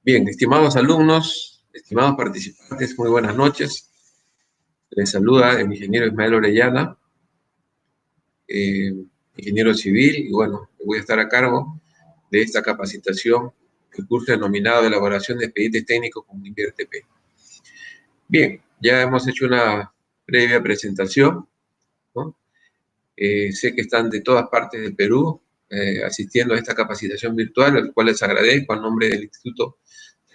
Bien, estimados alumnos, estimados participantes, muy buenas noches. Les saluda el ingeniero Ismael Orellana, ingeniero civil, y bueno, voy a estar a cargo de esta capacitación, el curso denominado Elaboración de Expedientes Técnicos con InvierTP. Bien, ya hemos hecho una previa presentación, ¿no? Sé que están de todas partes del Perú asistiendo a esta capacitación virtual, al cual les agradezco a nombre del Instituto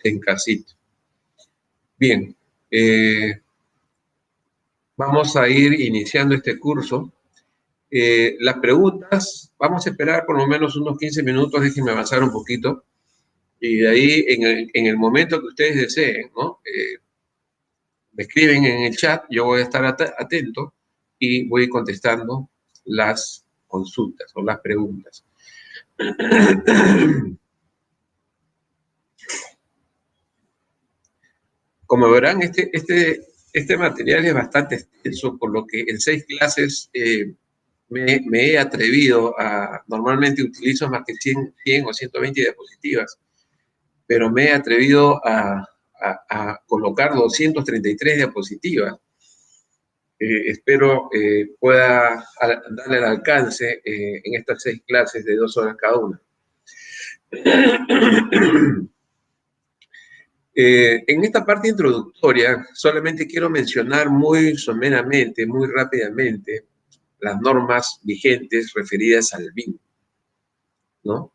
Encasit. Bien, vamos a ir iniciando este curso. Las preguntas, vamos a esperar por lo menos unos 15 minutos, déjenme avanzar un poquito, y de ahí, en el momento que ustedes deseen, ¿no? Me escriben en el chat, yo voy a estar atento y voy contestando las consultas o las preguntas. Como verán, este material es bastante extenso, por lo que en 6 clases me he atrevido a, normalmente utilizo más que 100 o 120 diapositivas, pero me he atrevido a colocar 233 diapositivas. Espero pueda darle el alcance en estas 6 clases de 2 horas cada una. En esta parte introductoria solamente quiero mencionar muy someramente, muy rápidamente, las normas vigentes referidas al BIM, ¿no?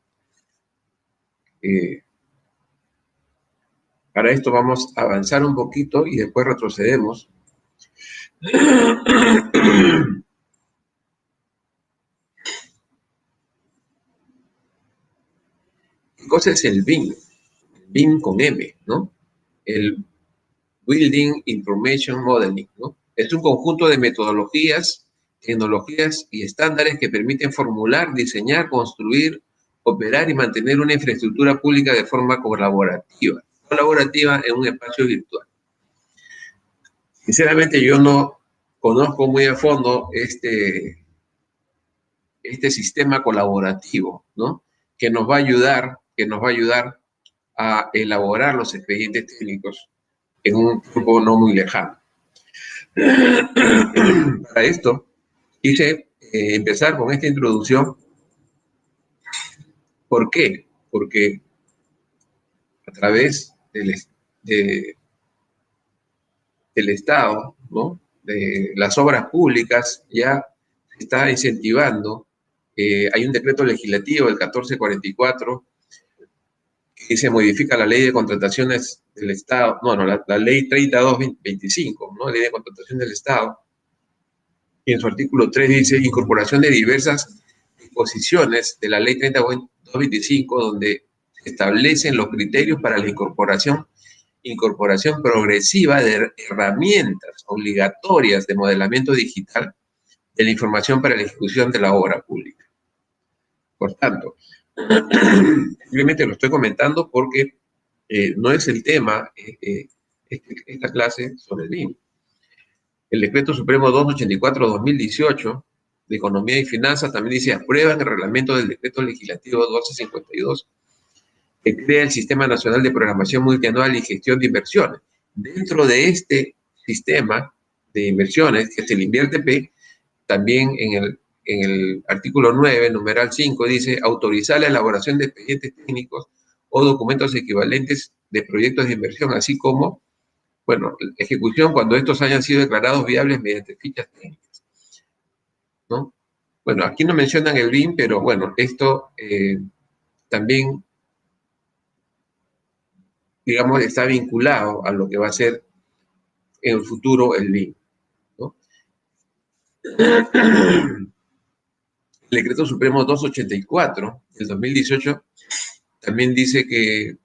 Para esto vamos a avanzar un poquito y después retrocedemos. ¿Qué cosa es el BIM? BIM con M, ¿no? El Building Information Modeling, ¿no? Es un conjunto de metodologías, tecnologías y estándares que permiten formular, diseñar, construir, operar y mantener una infraestructura pública de forma colaborativa en un espacio virtual. Sinceramente, yo no conozco muy a fondo este sistema colaborativo, ¿no? Que nos va a ayudar a elaborar los expedientes técnicos en un tiempo no muy lejano. Para esto, quise empezar con esta introducción. ¿Por qué? Porque a través del Estado, ¿no? De las obras públicas, ya se está incentivando. Hay un decreto legislativo, el 1444, que se modifica la ley de contrataciones del Estado, la ley 3225, ¿no? Ley de contratación del Estado, y en su artículo 3 dice incorporación de diversas disposiciones de la ley 3225, donde se establecen los criterios para la incorporación progresiva de herramientas obligatorias de modelamiento digital de la información para la ejecución de la obra pública. Por tanto, simplemente lo estoy comentando porque no es el tema esta clase sobre el BIM. El Decreto Supremo 284/2018 de Economía y Finanzas también dice: aprueban el reglamento del Decreto Legislativo 1252, que crea el Sistema Nacional de Programación Multianual y Gestión de Inversiones. Dentro de este sistema de inversiones, que es el InvierTP, también en el artículo 9, numeral 5, dice autorizar la elaboración de expedientes técnicos o documentos equivalentes de proyectos de inversión, así como, bueno, ejecución cuando estos hayan sido declarados viables mediante fichas técnicas, ¿no? Bueno, aquí no mencionan el BIM, pero bueno, esto también, digamos, está vinculado a lo que va a ser en el futuro el BIM, ¿no? El Decreto Supremo 284 del 2018 también dice que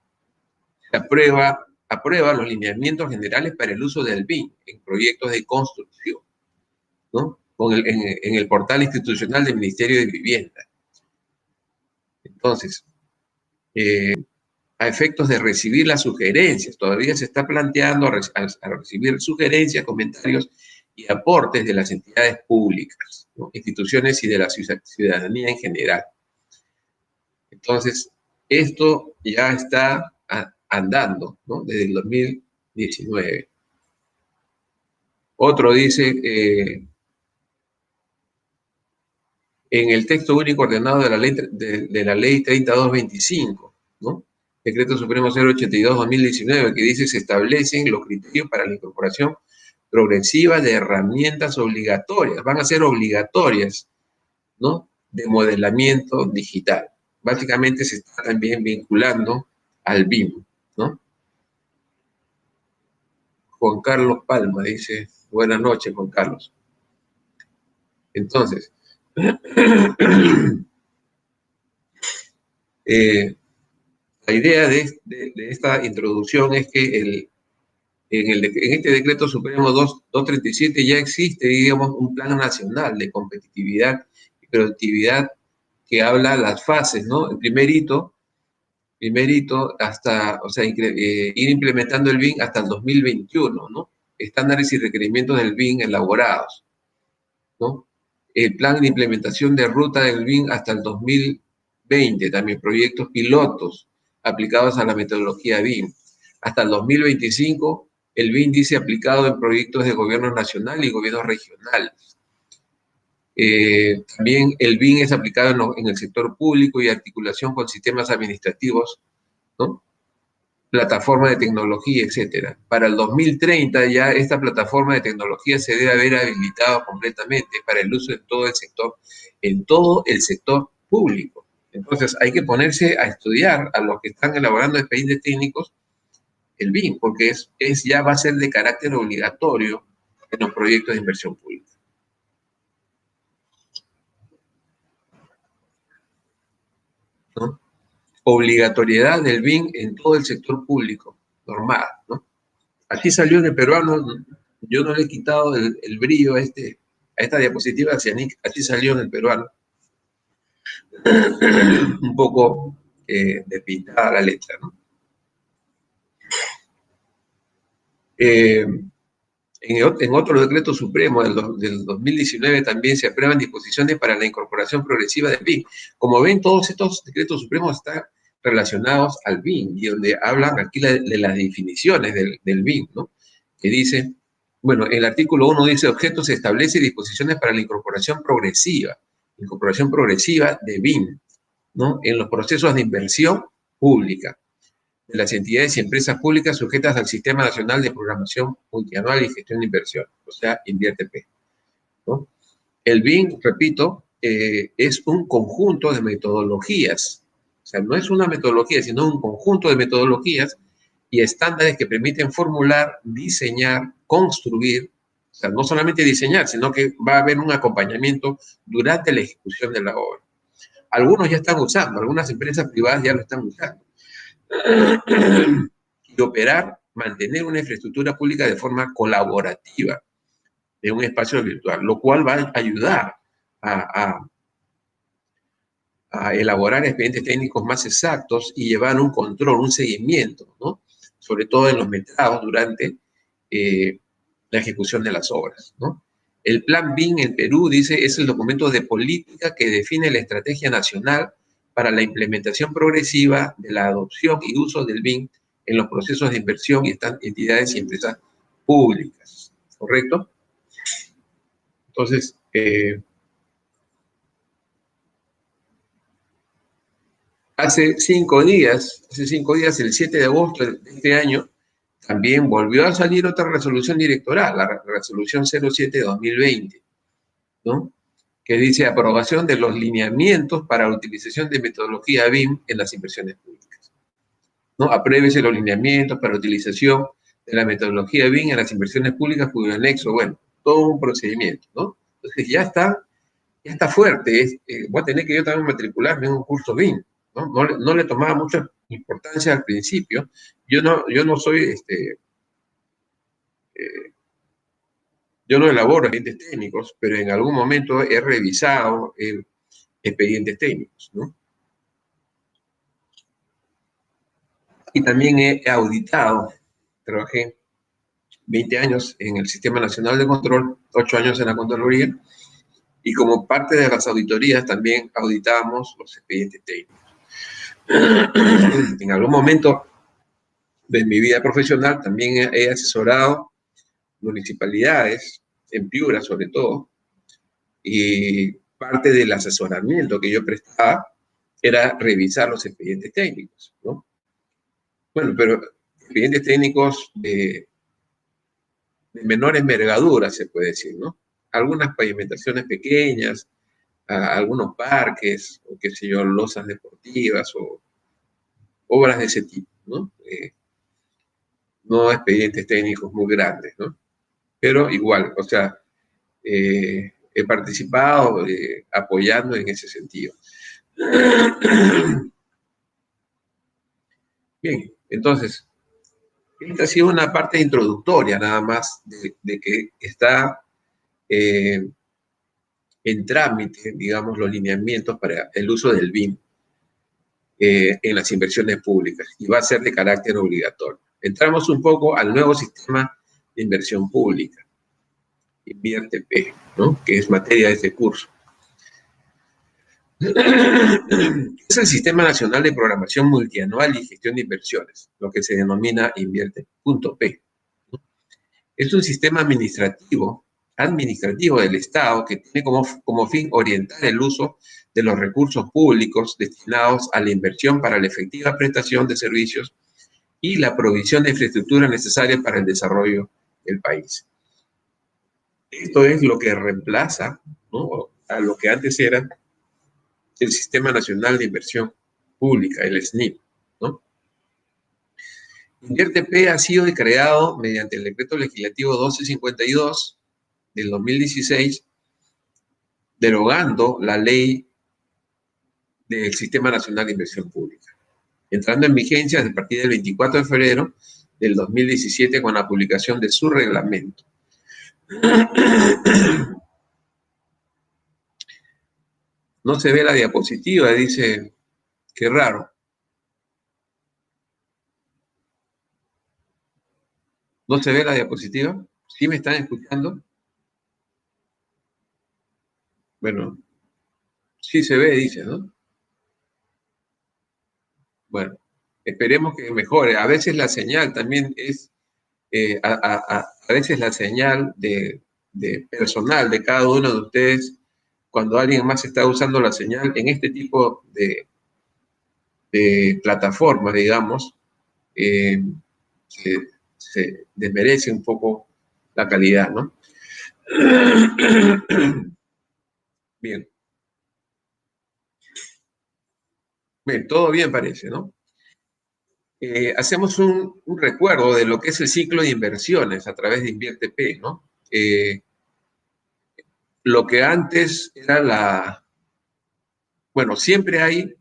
se aprueba los lineamientos generales para el uso del BIM en proyectos de construcción, ¿no? En el portal institucional del Ministerio de Vivienda. Entonces, a efectos de recibir las sugerencias, todavía se está planteando a recibir sugerencias, comentarios y aportes de las entidades públicas, ¿no? Instituciones y de la ciudadanía en general. Entonces, esto ya está andando, ¿no? Desde el 2019. Otro dice, en el texto único ordenado de la ley 3225, ¿no? Decreto Supremo 082-2019, que dice se establecen los criterios para la incorporación progresiva de herramientas obligatorias, van a ser obligatorias, ¿no? De modelamiento digital. Básicamente se está también vinculando al BIM, ¿no? Juan Carlos Palma dice, buenas noches, Juan Carlos. Entonces, la idea de esta introducción es que en este decreto supremo 237 ya existe, digamos, un plan nacional de competitividad y productividad que habla las fases, ¿no? El primer hito hasta, o sea, ir implementando el BIM hasta el 2021, ¿no? Estándares y requerimientos del BIM elaborados, ¿no? El plan de implementación de ruta del BIM hasta el 2020, también proyectos pilotos aplicados a la metodología BIM. Hasta el 2025, el BIM dice aplicado en proyectos de gobierno nacional y gobiernos regionales. También el BIM es aplicado en el sector público y articulación con sistemas administrativos, ¿no? Plataforma de tecnología, etcétera. Para el 2030 ya esta plataforma de tecnología se debe haber habilitado completamente para el uso en todo el sector público. Entonces hay que ponerse a estudiar a los que están elaborando expedientes técnicos el BIM, porque ya va a ser de carácter obligatorio en los proyectos de inversión pública. ¿No? Obligatoriedad del BIM en todo el sector público, normal, ¿no? Aquí salió en el peruano, yo no le he quitado el brillo a esta diapositiva, así salió en el peruano. Un poco despintada la letra, ¿no? En otro decreto supremo del 2019 también se aprueban disposiciones para la incorporación progresiva del BIM. Como ven, todos estos decretos supremos están relacionados al BIM y donde hablan aquí de las definiciones del BIM, ¿no? Que dice, bueno, el artículo 1 dice, objeto se establece disposiciones para la incorporación progresiva de BIM, ¿no? En los procesos de inversión pública de las entidades y empresas públicas sujetas al Sistema Nacional de Programación Multianual y Gestión de Inversión, o sea, INVIERTE-P, ¿no? El BIM, repito, es un conjunto de metodologías, o sea, no es una metodología, sino un conjunto de metodologías y estándares que permiten formular, diseñar, construir, o sea, no solamente diseñar, sino que va a haber un acompañamiento durante la ejecución de la obra. Algunos ya están usando, algunas empresas privadas ya lo están usando. Y operar, mantener una infraestructura pública de forma colaborativa en un espacio virtual, lo cual va a ayudar a elaborar expedientes técnicos más exactos y llevar un control, un seguimiento, ¿no? Sobre todo en los metrados durante la ejecución de las obras, ¿no? El Plan BIM en Perú, dice, es el documento de política que define la estrategia nacional para la implementación progresiva de la adopción y uso del BIM en los procesos de inversión y entidades y empresas públicas, ¿correcto? Entonces, hace 5 días, el 7 de agosto de este año, también volvió a salir otra resolución directoral, la resolución 07-2020, ¿no? Que dice aprobación de los lineamientos para la utilización de metodología BIM en las inversiones públicas, ¿no? Apruébese los lineamientos para la utilización de la metodología BIM en las inversiones públicas cuyo anexo, bueno, todo un procedimiento, ¿no? Entonces ya está fuerte, voy a tener que yo también matricularme en un curso BIM, ¿no? No le tomaba mucha importancia al principio. Yo no soy, yo no elaboro expedientes técnicos, pero en algún momento he revisado expedientes técnicos, ¿no? Y también he auditado, trabajé 20 años en el Sistema Nacional de Control, 8 años en la Contraloría, y como parte de las auditorías también auditábamos los expedientes técnicos. En algún momento de mi vida profesional también he asesorado municipalidades, en Piura sobre todo, y parte del asesoramiento que yo prestaba era revisar los expedientes técnicos, ¿no? Bueno, pero expedientes técnicos de menor envergadura, se puede decir, ¿no? Algunas pavimentaciones pequeñas, algunos parques, o qué sé yo, losas deportivas, o obras de ese tipo, ¿no? No expedientes técnicos muy grandes, ¿no? Pero igual, o sea, he participado apoyando en ese sentido. Bien, entonces, esta ha sido una parte introductoria nada más de que está en trámite, digamos, los lineamientos para el uso del BIM en las inversiones públicas y va a ser de carácter obligatorio. Entramos un poco al nuevo sistema de inversión pública, InvierteP, ¿no? Que es materia de este curso. Es el Sistema Nacional de Programación Multianual y Gestión de Inversiones, lo que se denomina Invierte.p. Es un sistema administrativo del Estado que tiene como fin orientar el uso de los recursos públicos destinados a la inversión para la efectiva prestación de servicios y la provisión de infraestructura necesaria para el desarrollo del país. Esto es lo que reemplaza, ¿no?, a lo que antes era el Sistema Nacional de Inversión Pública, el SNIP, ¿no? InvierteP ha sido creado mediante el Decreto Legislativo 1252 del 2016, derogando la ley del Sistema Nacional de Inversión Pública, entrando en vigencia a partir del 24 de febrero del 2017 con la publicación de su reglamento. No se ve la diapositiva, dice, qué raro. ¿No se ve la diapositiva? ¿Sí me están escuchando? Bueno, sí se ve, dice, ¿no? Bueno, esperemos que mejore. A veces la señal también es, a veces la señal de personal de cada uno de ustedes, cuando alguien más está usando la señal en este tipo de plataformas, digamos, se desmerece un poco la calidad, ¿no? Bien. Bien, todo bien parece, ¿no? Hacemos un recuerdo de lo que es el ciclo de inversiones a través de InvierteP, ¿no? Lo que antes era bueno, siempre hay,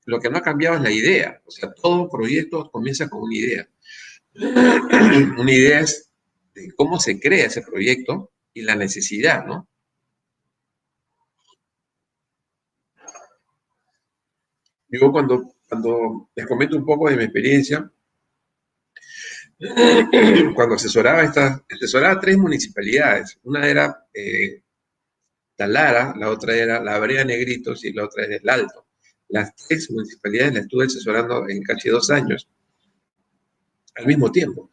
lo que no ha cambiado es la idea, o sea, todo proyecto comienza con una idea. Una idea es de cómo se crea ese proyecto y la necesidad, ¿no? Yo cuando les comento un poco de mi experiencia, cuando asesoraba 3 municipalidades. Una era Talara, la otra era La Brea Negritos y la otra era El Alto. Las 3 municipalidades las estuve asesorando en casi 2 años, al mismo tiempo.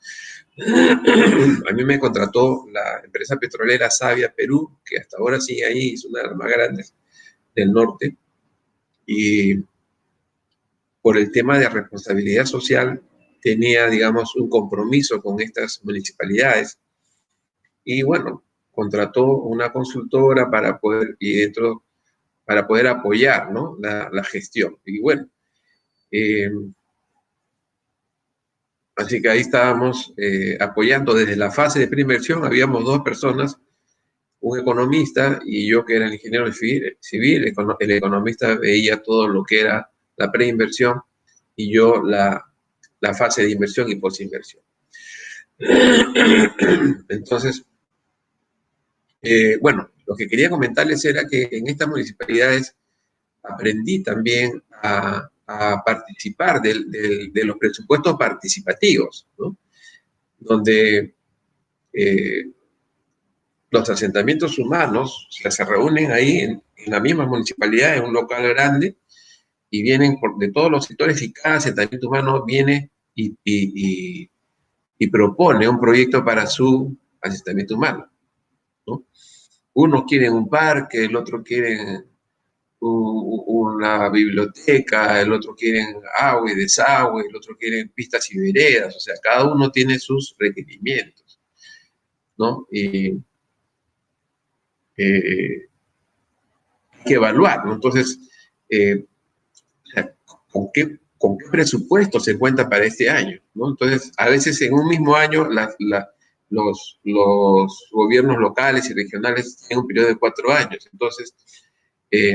A mí me contrató la empresa petrolera Savia Perú, que hasta ahora sigue ahí, es una de las más grandes del norte, y por el tema de responsabilidad social tenía, digamos, un compromiso con estas municipalidades. Y bueno, contrató una consultora para poder, para poder apoyar, ¿no?, la gestión. Y bueno, así que ahí estábamos apoyando desde la fase de preinversión. Habíamos 2 personas, un economista y yo, que era el ingeniero civil. El economista veía todo lo que era la preinversión y yo la fase de inversión y posinversión. Entonces, bueno, lo que quería comentarles era que en estas municipalidades aprendí también a participar de los presupuestos participativos, ¿no?, donde los asentamientos humanos se reúnen ahí en la misma municipalidad, en un local grande, y vienen de todos los sectores, y cada asentamiento humano viene y propone un proyecto para su asentamiento humano, ¿no? Unos quieren un parque, el otro quiere una biblioteca, el otro quiere agua y desagüe, el otro quiere pistas y veredas, o sea, cada uno tiene sus requerimientos, ¿no? Y hay que evaluar, ¿no? Entonces, o sea, ¿con qué presupuesto se cuenta para este año? ¿No? Entonces, a veces en un mismo año los gobiernos locales y regionales tienen un periodo de 4 años. Entonces,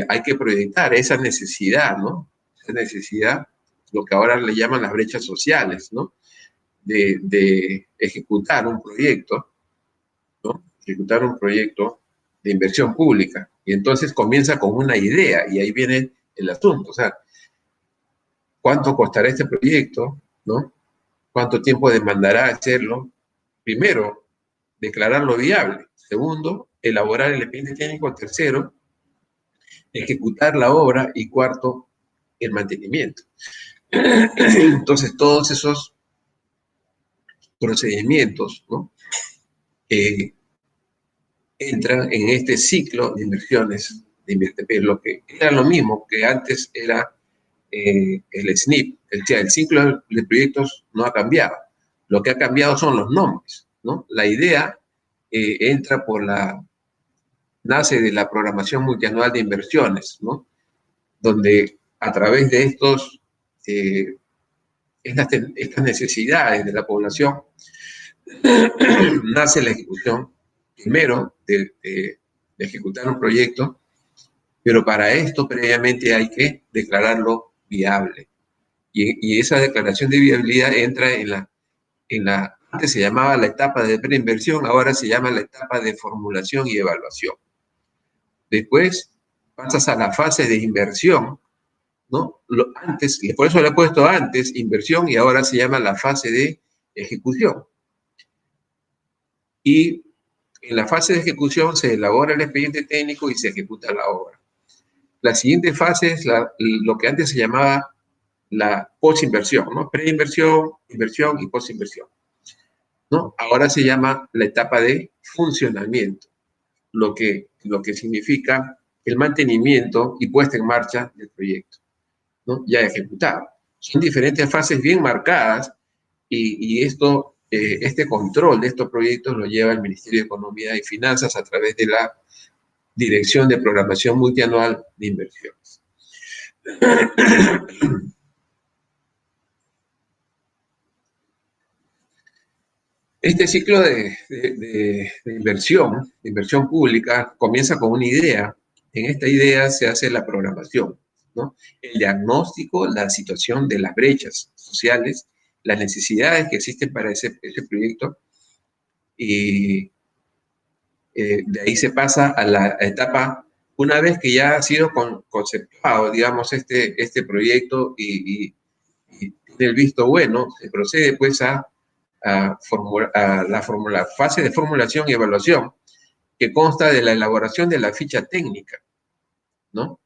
hay que proyectar esa necesidad, ¿no? Esa necesidad, lo que ahora le llaman las brechas sociales, ¿no? De ejecutar un proyecto, ¿no? Ejecutar un proyecto de inversión pública. Y entonces comienza con una idea y ahí viene el asunto. O sea, ¿cuánto costará este proyecto? ¿No? ¿Cuánto tiempo demandará hacerlo? Primero, declararlo viable. Segundo, elaborar el expediente técnico. Tercero, ejecutar la obra. Y cuarto, el mantenimiento. Entonces, todos esos procedimientos, ¿no? Entran en este ciclo de inversiones de InvertiPay, lo que era lo mismo que antes era el SNIP. El ciclo de proyectos no ha cambiado. Lo que ha cambiado son los nombres, ¿no? La idea entra nace de la programación multianual de inversiones, ¿no? Donde a través de estas necesidades de la población nace la ejecución, primero, de ejecutar un proyecto, pero para esto previamente hay que declararlo viable. Y esa declaración de viabilidad entra antes se llamaba la etapa de preinversión, ahora se llama la etapa de formulación y evaluación. Después pasas a la fase de inversión, ¿no? Antes, por eso le he puesto antes inversión y ahora se llama la fase de ejecución. Y en la fase de ejecución se elabora el expediente técnico y se ejecuta la obra. La siguiente fase es lo que antes se llamaba la posinversión, ¿no? Preinversión, inversión y posinversión, ¿no? Ahora se llama la etapa de funcionamiento, lo que significa el mantenimiento y puesta en marcha del proyecto, ¿no? Ya ejecutado. Son diferentes fases bien marcadas y este control de estos proyectos lo lleva el Ministerio de Economía y Finanzas a través de la Dirección de Programación Multianual de Inversiones. Este ciclo de inversión pública, comienza con una idea. En esta idea se hace la programación, ¿no? El diagnóstico, la situación de las brechas sociales, las necesidades que existen para ese proyecto, y de ahí se pasa a la etapa, una vez que ya ha sido conceptuado, digamos, este proyecto y tiene el visto bueno, se procede pues a la fase de formulación y evaluación, que consta de la elaboración de la ficha técnica, ¿no?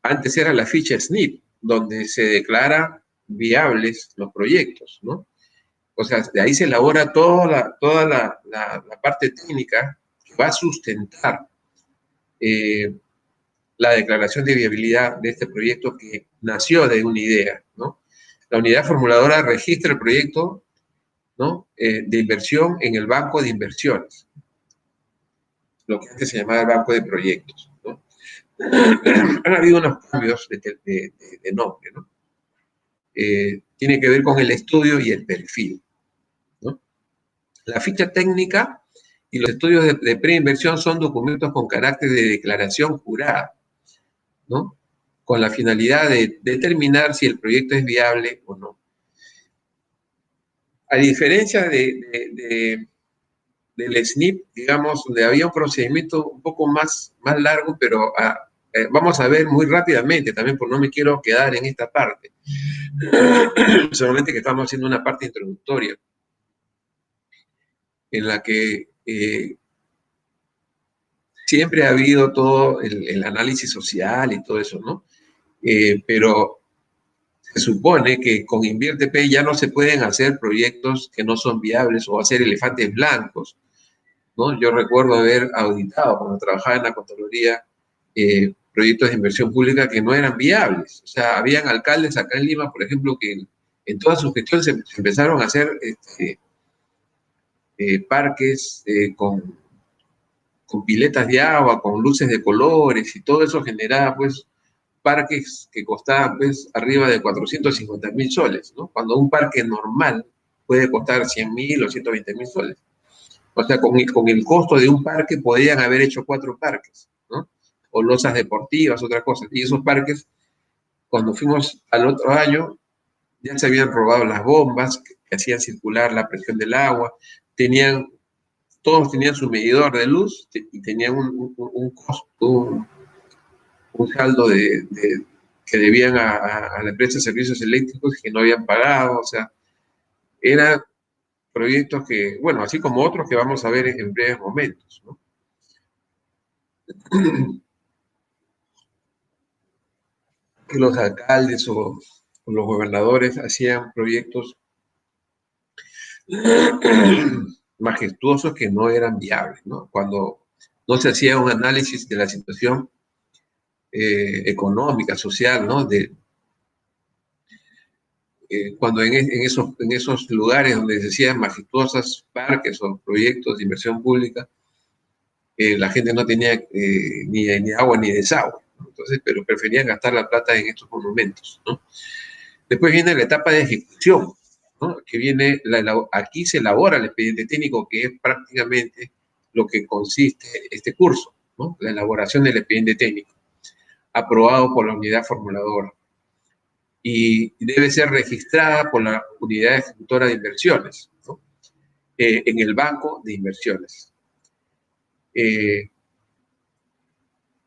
Antes era la ficha SNIP, donde se declara viables los proyectos, ¿no? O sea, de ahí se elabora toda la parte técnica que va a sustentar la declaración de viabilidad de este proyecto que nació de una idea, ¿no? La unidad formuladora registra el proyecto, ¿no? De inversión en el banco de inversiones, lo que antes se llamaba el banco de proyectos, ¿no? Han habido unos cambios de nombre, ¿no? Tiene que ver con el estudio y el perfil, ¿no? La ficha técnica y los estudios de preinversión son documentos con carácter de declaración jurada, ¿no? Con la finalidad de determinar si el proyecto es viable o no. A diferencia del SNIP, digamos, donde había un procedimiento un poco más largo, pero vamos a ver muy rápidamente también, porque no me quiero quedar en esta parte. Solamente que estamos haciendo una parte introductoria en la que siempre ha habido todo el análisis social y todo eso, ¿no? Pero se supone que con InvierteP ya no se pueden hacer proyectos que no son viables o hacer elefantes blancos, ¿no? Yo recuerdo haber auditado cuando trabajaba en la Contraloría proyectos de inversión pública que no eran viables. O sea, habían alcaldes acá en Lima, por ejemplo, que en toda su gestión se empezaron a hacer parques con piletas de agua, con luces de colores, y todo eso generaba, pues, parques que costaban, pues, arriba de 450.000 soles, ¿no? Cuando un parque normal puede costar 100.000 o 120.000 soles. O sea, con el costo de un parque podrían haber hecho 4 parques, ¿no? O losas deportivas, otra cosa. Y esos parques, cuando fuimos al otro año, ya se habían robado las bombas que hacían circular la presión del agua, todos tenían su medidor de luz y tenían un costo, un saldo que debían a la empresa de servicios eléctricos que no habían pagado. O sea, eran proyectos que, bueno, así como otros que vamos a ver en breves momentos, ¿no? Que los alcaldes o los gobernadores hacían proyectos majestuosos que no eran viables, ¿no? Cuando no se hacía un análisis de la situación económica, social, ¿no? Cuando en esos lugares donde se hacían majestuosos parques o proyectos de inversión pública, la gente no tenía ni agua ni desagüe, ¿no? Entonces, pero preferían gastar la plata en estos monumentos, ¿no? Después viene la etapa de ejecución, ¿no? Que viene, aquí se elabora el expediente técnico, que es prácticamente lo que consiste este curso, ¿no? La elaboración del expediente técnico, aprobado por la unidad formuladora. Y debe ser registrada por la unidad ejecutora de inversiones, ¿no? En el banco de inversiones.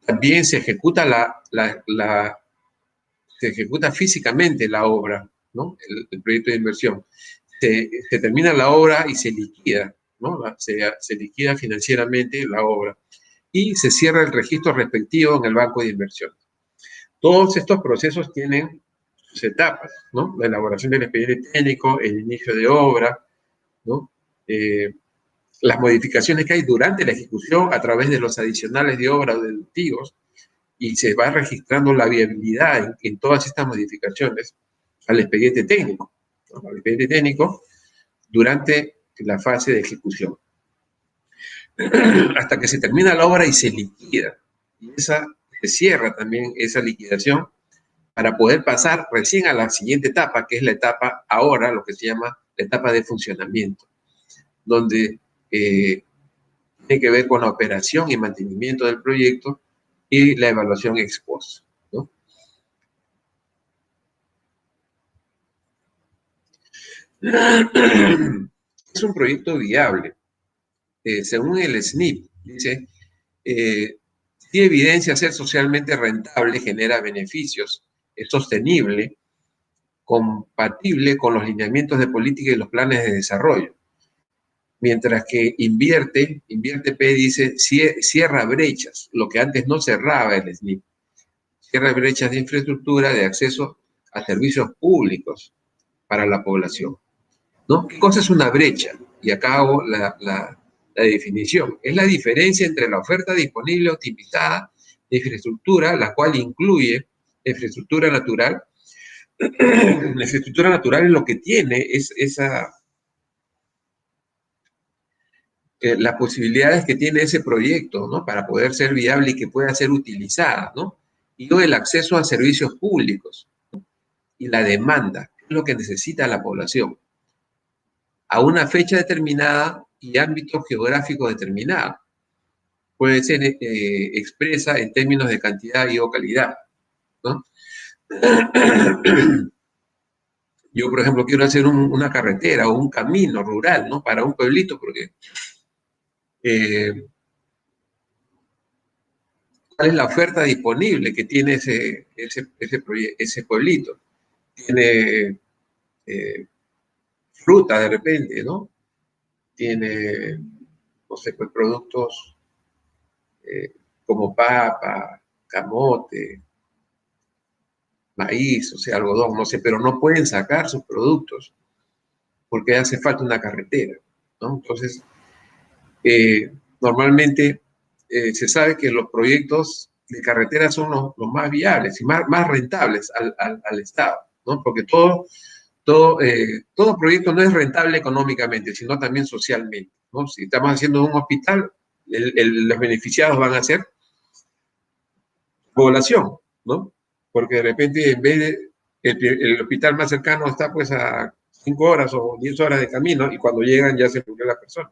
También se ejecuta se ejecuta físicamente la obra, ¿no? El proyecto de inversión. Se termina la obra y se liquida, ¿no? Se liquida financieramente la obra y se cierra el registro respectivo en el banco de inversión. Todos estos procesos tienen sus etapas, ¿no? La elaboración del expediente técnico, el inicio de obra, ¿no? Las modificaciones que hay durante la ejecución a través de los adicionales de obra o deductivos, y se va registrando la viabilidad en todas estas modificaciones al expediente técnico, ¿no? Al expediente técnico durante la fase de ejecución, hasta que se termina la obra y se liquida. Y se cierra también esa liquidación para poder pasar recién a la siguiente etapa, que es la etapa ahora, lo que se llama la etapa de funcionamiento, donde tiene que ver con la operación y mantenimiento del proyecto y la evaluación ex post, ¿no? Es un proyecto viable. Según el SNIP, dice, si evidencia ser socialmente rentable, genera beneficios, es sostenible, compatible con los lineamientos de política y los planes de desarrollo. Mientras que InvierteP dice, cierra brechas, lo que antes no cerraba el SNIP. Cierra brechas de infraestructura, de acceso a servicios públicos para la población, ¿no? ¿Qué cosa es una brecha? Y acá hago la definición. Es la diferencia entre la oferta disponible optimizada de infraestructura, la cual incluye infraestructura natural. La infraestructura natural es lo que tiene es las posibilidades que tiene ese proyecto, ¿no? Para poder ser viable y que pueda ser utilizada, ¿no? Y luego el acceso a servicios públicos, ¿no? Y la demanda, que es lo que necesita la población, a una fecha determinada y ámbito geográfico determinado. Puede ser expresa en términos de cantidad y o calidad, ¿no? Yo, por ejemplo, quiero hacer una carretera o un camino rural, ¿no? Para un pueblito, porque ¿cuál es la oferta disponible que tiene ese pueblito? Tiene fruta de repente, ¿no? Tiene, no sé, pues productos como papa, camote, maíz, o sea, algodón, no sé, pero no pueden sacar sus productos porque hace falta una carretera, ¿no? Entonces, normalmente se sabe que los proyectos de carretera son los más viables y más rentables al Estado, ¿no? Porque todo proyecto no es rentable económicamente, sino también socialmente, ¿no? Si estamos haciendo un hospital, los beneficiados van a ser población, ¿no? Porque de repente en vez de el hospital más cercano está pues a 5 horas o 10 horas de camino y cuando llegan ya se murió la persona.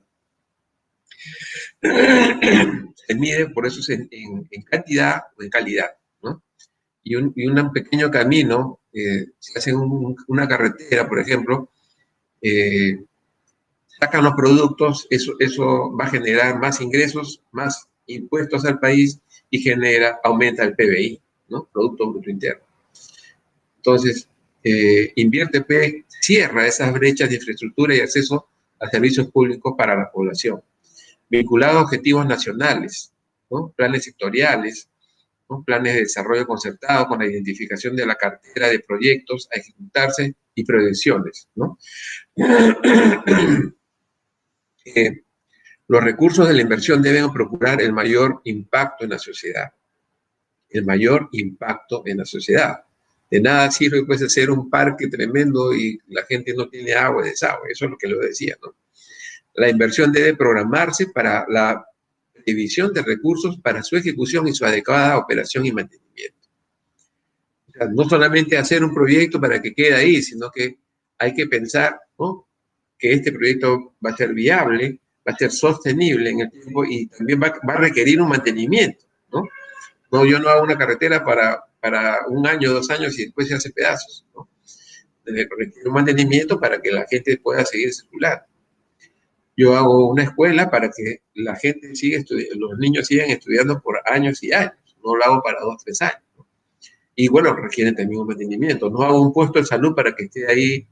Se mide por eso en cantidad o en calidad, ¿no? Y un pequeño camino, si hacen una carretera, por ejemplo, sacan los productos, eso va a generar más ingresos, más impuestos al país y aumenta el PBI, ¿no? Producto Bruto Interno. Entonces, Invierte P cierra esas brechas de infraestructura y acceso a servicios públicos para la población, vinculado a objetivos nacionales, ¿no? Planes sectoriales, ¿no? Planes de desarrollo concertado con la identificación de la cartera de proyectos a ejecutarse y proyecciones, ¿no? Los recursos de la inversión deben procurar el mayor impacto en la sociedad. El mayor impacto en la sociedad. De nada sirve pues hacer un parque tremendo y la gente no tiene agua y desagüe. Eso es lo que lo decía, ¿no? La inversión debe programarse para la división de recursos para su ejecución y su adecuada operación y mantenimiento. O sea, no solamente hacer un proyecto para que quede ahí, sino que hay que pensar, ¿no?, que este proyecto va a ser viable, va a ser sostenible en el tiempo y también va a requerir un mantenimiento, ¿no? No, yo no hago una carretera para un año, 2 años y después se hace pedazos, ¿no? Requiere un mantenimiento para que la gente pueda seguir circulando. Yo hago una escuela para que la gente siga estudiando, los niños sigan estudiando por años y años, no lo hago para 2, 3 años, ¿no? Y bueno, requieren también un mantenimiento. No hago un puesto de salud para que esté ahí,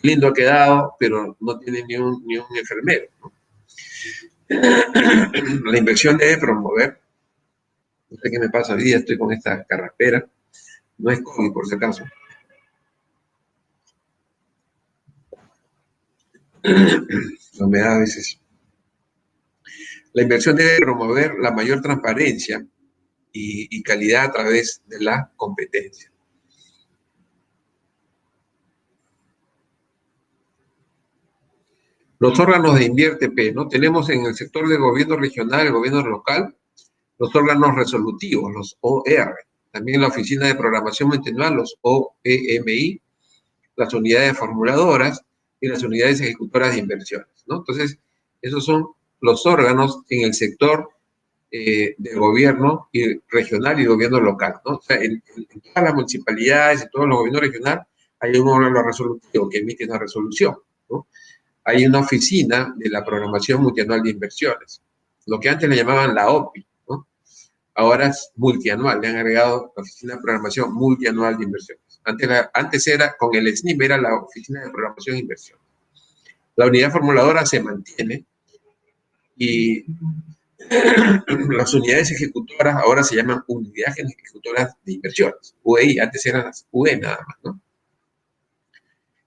lindo ha quedado, pero no tiene ni un enfermero, ¿no? La inversión debe promover, no sé qué me pasa hoy día, estoy con esta carraspera, no es COVID por si acaso. No me da a veces. La inversión debe promover la mayor transparencia y calidad a través de la competencia. Los órganos de Invierte P, ¿no? Tenemos en el sector del gobierno regional, el gobierno local, los órganos resolutivos, los OR, también la Oficina de Programación Multianual, los OEMI, las unidades formuladoras y las unidades ejecutoras de inversiones, ¿no? Entonces, esos son los órganos en el sector del gobierno regional y gobierno local, ¿no? O sea, en todas las municipalidades, en todos los gobiernos regionales, hay un órgano resolutivo que emite una resolución, ¿no? Hay una oficina de la programación multianual de inversiones, lo que antes le llamaban la OPI, ¿no? Ahora es multianual, le han agregado la oficina de programación multianual de inversiones. Antes era, con el SNIM, era la oficina de programación de inversiones. La unidad formuladora se mantiene y las unidades ejecutoras ahora se llaman unidades ejecutoras de inversiones, UEI, antes eran las UE nada más, ¿no?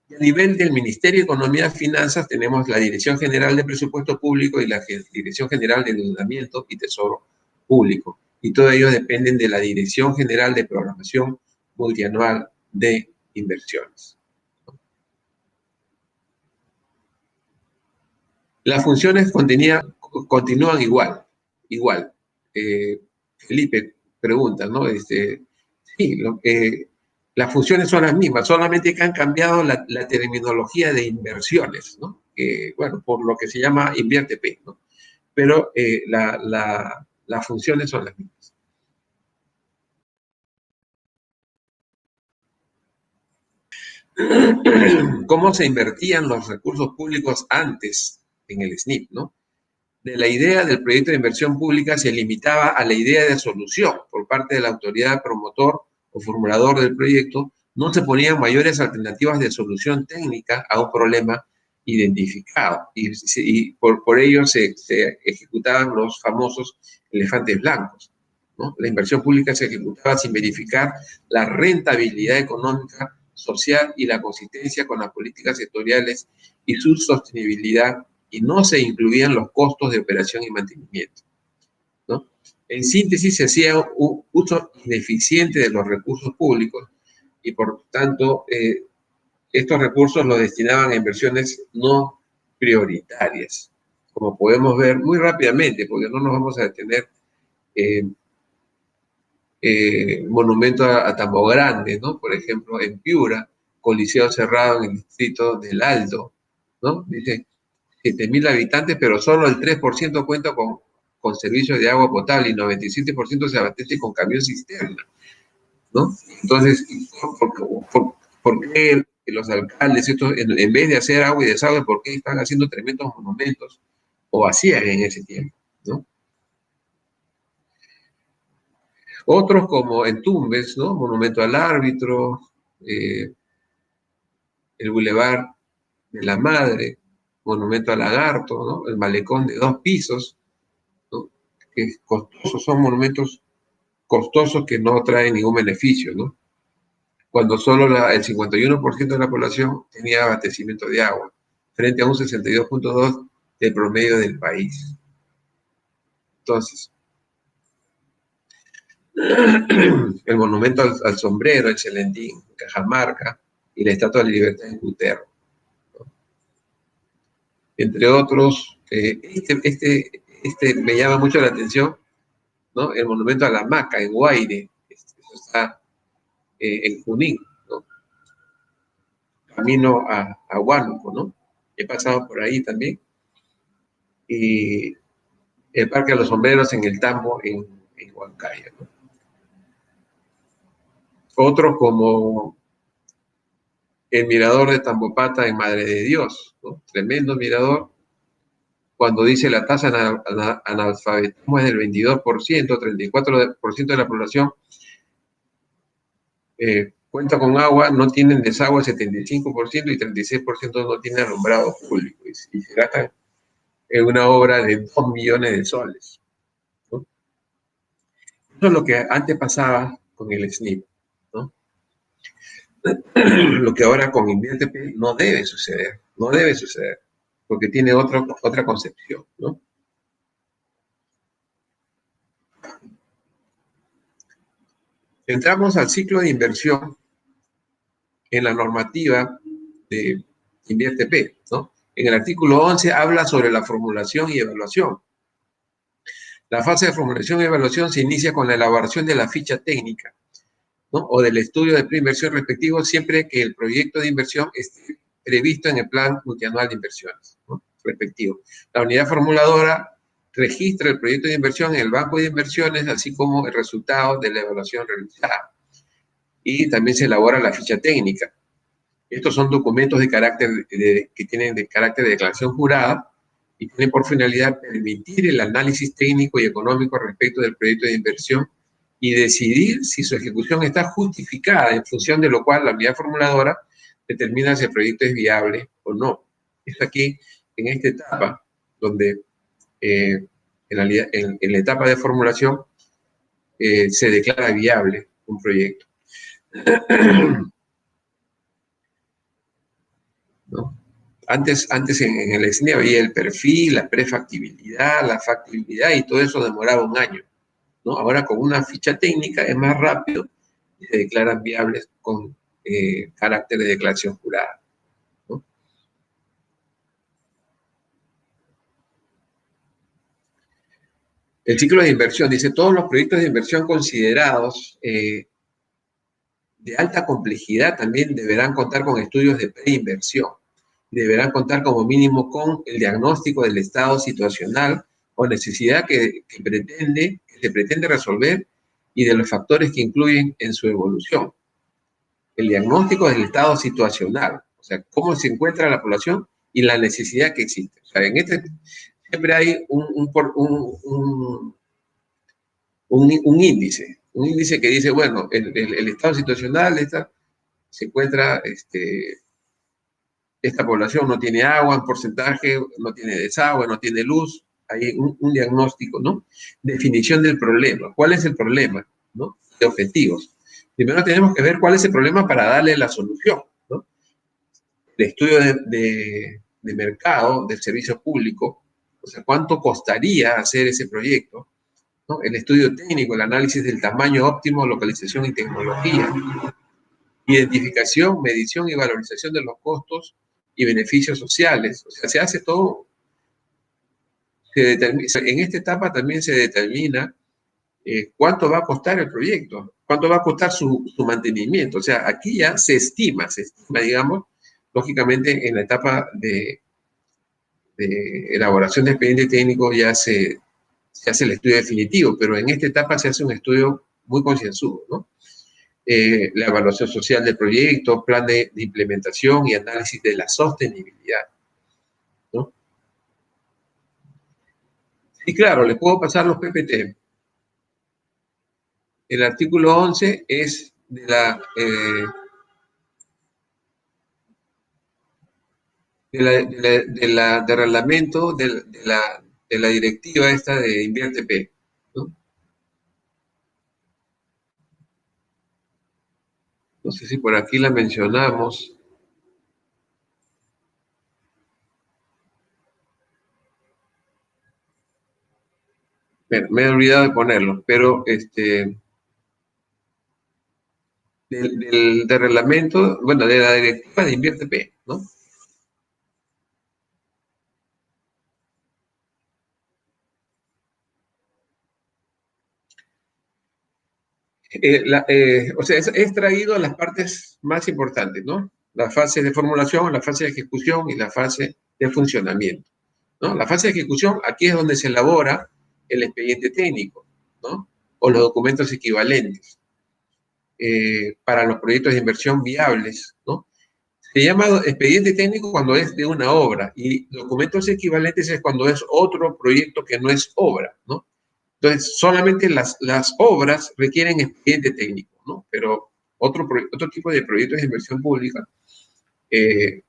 Y a nivel del Ministerio de Economía y Finanzas tenemos la Dirección General de Presupuesto Público y la Dirección General de Endeudamiento y Tesoro Público. Y todos ellos dependen de la Dirección General de Programación Multianual de Inversiones. Las funciones continúan igual. Felipe pregunta, ¿no? Sí, las funciones son las mismas, solamente que han cambiado la terminología de inversiones, ¿no? Bueno, por lo que se llama Invierte P, ¿no? Pero las funciones son las mismas. ¿Cómo se invertían los recursos públicos antes en el SNIP, ¿no? De la idea del proyecto de inversión pública se limitaba a la idea de solución por parte de la autoridad promotor o formulador del proyecto, no se ponían mayores alternativas de solución técnica a un problema identificado y por ello se ejecutaban los famosos elefantes blancos, ¿no? La inversión pública se ejecutaba sin verificar la rentabilidad económica, social y la consistencia con las políticas sectoriales y su sostenibilidad, y no se incluían los costos de operación y mantenimiento, ¿no? En síntesis, se hacía un uso ineficiente de los recursos públicos y, por tanto, estos recursos los destinaban a inversiones no prioritarias, como podemos ver muy rápidamente, porque no nos vamos a detener. eh, Monumento a Tambo Grande, ¿no? Por ejemplo, en Piura, Coliseo cerrado en el distrito del Alto, ¿no? Dice 7.000 habitantes, pero solo el 3% cuenta con servicios de agua potable y 97% se abastece con camión cisterna, ¿no? Entonces, ¿por qué los alcaldes, estos, en vez de hacer agua y desagüe, por qué están haciendo tremendos monumentos o hacían en ese tiempo, ¿no? Otros como en Tumbes, ¿no? Monumento al Árbitro, eh, el Boulevard de la Madre, Monumento al Lagarto, ¿no? El Malecón de 2 pisos, ¿no? Que es costoso, son monumentos costosos que no traen ningún beneficio, ¿no? Cuando solo el 51% de la población tenía abastecimiento de agua, frente a un 62,2% del promedio del país. Entonces, el monumento al sombrero, el Celentín, Cajamarca, y la Estatua de la Libertad en Cuterro, ¿no? Entre otros, me llama mucho la atención, ¿no? El monumento a la Maca en Guaire, eso está en Junín, ¿no? Camino a Huánuco, ¿no? He pasado por ahí también. Y el Parque de los Sombreros en el Tambo, en Huancayo, ¿no? Otros como el mirador de Tambopata en Madre de Dios, ¿no? Tremendo mirador, cuando dice la tasa de analfabetismo es del 22%, 34% de la población cuenta con agua, no tienen desagüe el 75% y 36% no tienen alumbrado público. Y se gastan en una obra de 2 millones de soles, ¿no? Eso es lo que antes pasaba con el SNIP, ¿no? Lo que ahora con InvierteP no debe suceder, no debe suceder, porque tiene otra concepción, ¿no? Entramos al ciclo de inversión en la normativa de InvierteP, ¿no? En el artículo 11 habla sobre la formulación y evaluación. La fase de formulación y evaluación se inicia con la elaboración de la ficha técnica, ¿no? O del estudio de preinversión respectivo, siempre que el proyecto de inversión esté previsto en el plan multianual de inversiones, ¿no? Respectivo. La unidad formuladora registra el proyecto de inversión en el banco de inversiones, así como el resultado de la evaluación realizada. Y también se elabora la ficha técnica. Estos son documentos que tienen de carácter de declaración jurada y tienen por finalidad permitir el análisis técnico y económico respecto del proyecto de inversión y decidir si su ejecución está justificada, en función de lo cual la unidad formuladora determina si el proyecto es viable o no. Es aquí, en esta etapa, donde en la etapa de formulación se declara viable un proyecto, ¿no? Antes en el SNI había el perfil, la prefactibilidad, la factibilidad, y todo eso demoraba un año, ¿no? Ahora con una ficha técnica es más rápido y se declaran viables con carácter de declaración jurada, ¿no? El ciclo de inversión dice: todos los proyectos de inversión considerados de alta complejidad también deberán contar con estudios de preinversión. Deberán contar como mínimo con el diagnóstico del estado situacional o necesidad que se pretende resolver y de los factores que incluyen en su evolución. El diagnóstico del estado situacional, o sea, cómo se encuentra la población y la necesidad que existe. O sea, en este siempre hay un índice que dice, bueno, el estado situacional se encuentra, esta población no tiene agua en porcentaje, no tiene desagüe, no tiene luz, hay un diagnóstico, ¿no? Definición del problema. ¿Cuál es el problema? ¿No? De objetivos. Primero tenemos que ver cuál es el problema para darle la solución, ¿no? El estudio de mercado del servicio público, o sea, cuánto costaría hacer ese proyecto, ¿no? El estudio técnico, el análisis del tamaño óptimo, localización y tecnología, identificación, medición y valorización de los costos y beneficios sociales. O sea, se hace todo, en esta etapa también se determina cuánto va a costar el proyecto, cuánto va a costar su mantenimiento. O sea, aquí ya se estima, digamos, lógicamente en la etapa de elaboración de expediente técnico ya se hace el estudio definitivo, pero en esta etapa se hace un estudio muy concienzudo, ¿no? La evaluación social del proyecto, plan de implementación y análisis de la sostenibilidad, ¿no? Y claro, les puedo pasar los PPT. El artículo 11 es de reglamento de la directiva esta de InvierteP, ¿no? No sé si por aquí la mencionamos. Me he olvidado de ponerlo, pero del reglamento, bueno, de la directiva de InvierteP, ¿no? O sea, es traído a las partes más importantes, ¿no? La fase de formulación, la fase de ejecución y la fase de funcionamiento, ¿no? La fase de ejecución, aquí es donde se elabora el expediente técnico, ¿no? O los documentos equivalentes para los proyectos de inversión viables, ¿no? Se llama expediente técnico cuando es de una obra y documentos equivalentes es cuando es otro proyecto que no es obra, ¿no? Entonces, solamente las obras requieren expediente técnico, ¿no? Pero otro tipo de proyectos de inversión pública se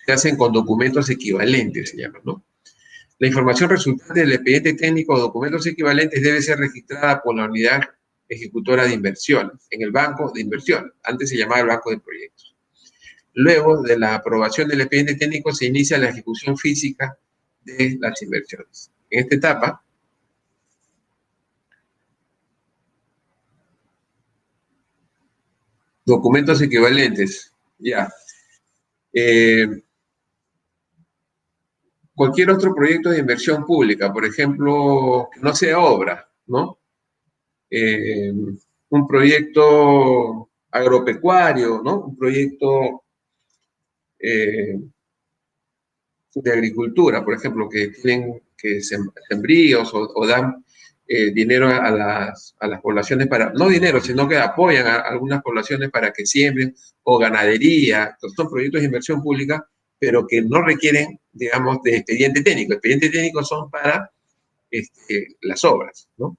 hacen con documentos equivalentes, se llaman, ¿no? La información resultante del expediente técnico o documentos equivalentes debe ser registrada por la unidad ejecutora de inversiones en el banco de inversiones. Antes se llamaba el banco de proyectos. Luego de la aprobación del expediente técnico se inicia la ejecución física de las inversiones. En esta etapa, documentos equivalentes, ya. Cualquier otro proyecto de inversión pública, por ejemplo, que no sea obra, ¿no? Un proyecto agropecuario, ¿no? Un proyecto de agricultura, por ejemplo, que tienen que sembríos o dan dinero a las poblaciones para, no dinero, sino que apoyan a algunas poblaciones para que siembren, o ganadería. Entonces, son proyectos de inversión pública, pero que no requieren, digamos, de expediente técnico. Expediente técnico son para las obras, ¿no?